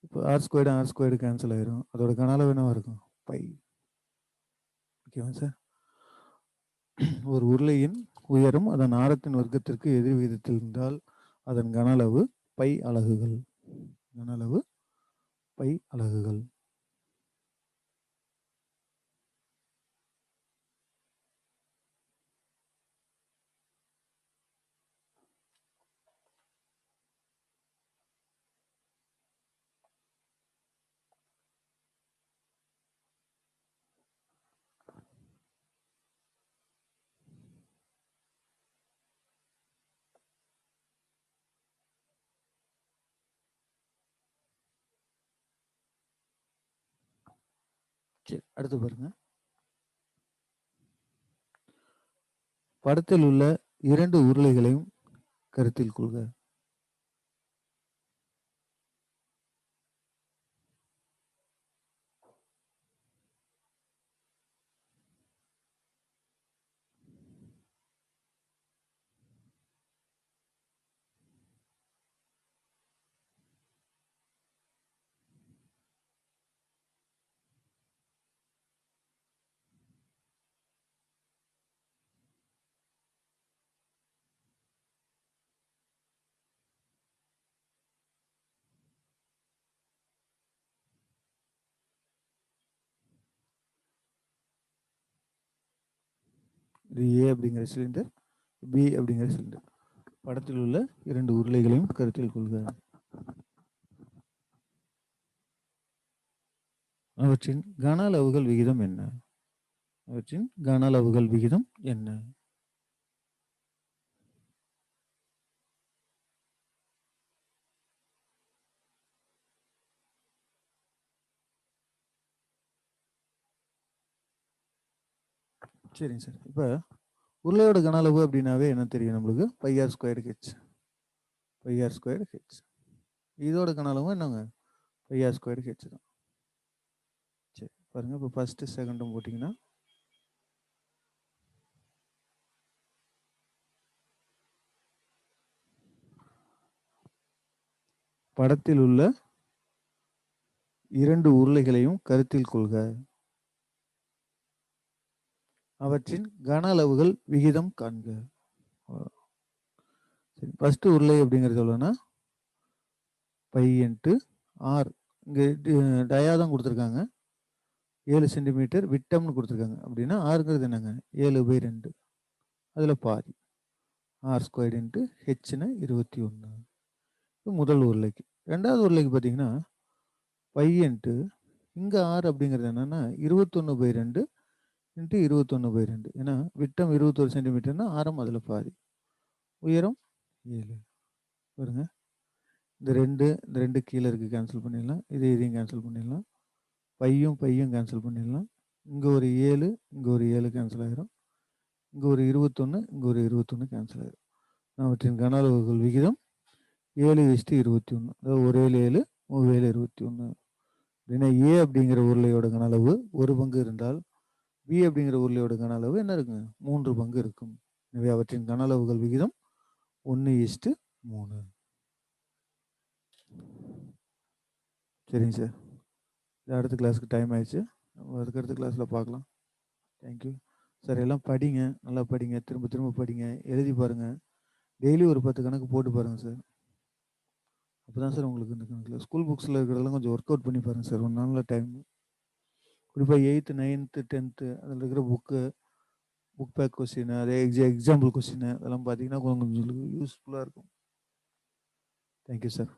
இப்போ r² கேன்சல் ஆயிரும். அதோட கன அளவு என்னவா இருக்கும்? π. ஓகேவா சார்? ஒரு உருளையின் உயரம் அதன் ஆரத்தின் வர்க்கத்திற்கு எதிர் விகிதத்தில் இருந்தால் அதன் கன அளவு π அலகுகள். கன அளவு π அலகுகள். சரி, அடுத்து பாருங்க. படத்தில் உள்ள 2 உருளைகளையும் கருத்தில் கொள்க. இது A அப்படிங்கிற சிலிண்டர், B அப்படிங்கிற சிலிண்டர். படத்தில் உள்ள 2 உருளைகளையும் கருத்தில் கொள்க. அவற்றின் கன அளவுகள் விகிதம் என்ன? அவற்றின் கன அளவுகள் விகிதம் என்ன? சரிங்க சார். இப்போ உருளையோட கன அளவு அப்படின்னாவே என்ன தெரியும் நம்மளுக்கு? πr² h. πr² h. இதோட கன அளவும் என்னங்க? πr² h தான். சரி பாருங்க, இப்போ ஃபர்ஸ்ட் செகண்டும் போட்டிங்கன்னா படத்தில் உள்ள 2 உருளைகளையும் கருத்தில் கொள்க. அவற்றின் கன அளவுகள் விகிதம் காண்க. சரி, ஃபர்ஸ்ட் உருளை அப்படிங்கிறது எவ்வளோன்னா π × r. இங்கே டயா தான் கொடுத்துருக்காங்க, 7 சென்டிமீட்டர் விட்டம்னு கொடுத்துருக்காங்க. அப்படின்னா ஆறுங்கிறது என்னங்க? 7/2, அதில் பாதி r² × hன்னு 21. இது முதல் உருளைக்கு. ரெண்டாவது உருளைக்கு பார்த்தீங்கன்னா பை இன்ட்டு இங்கே ஆர் அப்படிங்கிறது என்னென்னா 21/2 இன்ட்டு 21/2. ஏன்னா விட்டம் 21 சென்டிமீட்டர்னா ஆரம் அதில் பாதி, உயரம் 7. பாருங்க, இந்த ரெண்டு கீழே இருக்குது, கேன்சல் பண்ணிடலாம். இதையும் கேன்சல் பண்ணிடலாம். பையும் கேன்சல் பண்ணிடலாம். இங்கே ஒரு 7, இங்கே ஒரு 7 கேன்சல் ஆகிரும். இங்கே ஒரு 21, இங்கே ஒரு 21 கேன்சல் ஆகிரும். அவற்றின் கன அளவுகள் விகிதம் 7:21. அதாவது ஒரு 7 21. அப்படின்னா ஏ அப்படிங்கிற உருளையோட கன அளவு 1 பங்கு இருந்தால் பி அப்படிங்கிற உருளையோட கன அளவு என்ன இருக்குங்க? 3 பங்கு இருக்கும். எனவே அவற்றின் கன அளவுகள் விகிதம் 1:3. சரிங்க சார். அடுத்த கிளாஸுக்கு டைம் ஆயிடுச்சு. அதுக்கடுத்த கிளாஸில் பார்க்கலாம். Thank you sir. எல்லாம் படிங்க, நல்லா படிங்க, திரும்ப திரும்ப படிங்க, எழுதி பாருங்கள். டெய்லி ஒரு 10 கணக்கு போட்டு பாருங்கள் சார். அப்போ தான் சார் உங்களுக்கு இந்த கணக்கில் ஸ்கூல் புக்ஸில் இருக்கிறதெல்லாம் கொஞ்சம் ஒர்க் அவுட் பண்ணி பாருங்கள் சார். ஒரு நாளில் டைம், குறிப்பாக 8th 9th 10th அதில் இருக்கிற புக் பேக் கொஸ்டின், அதே எக்ஸாம்பிள் கொஸ்டின் அதெல்லாம் பார்த்தீங்கன்னா கொஞ்சம் யூஸ்ஃபுல்லாக இருக்கும். Thank you sir.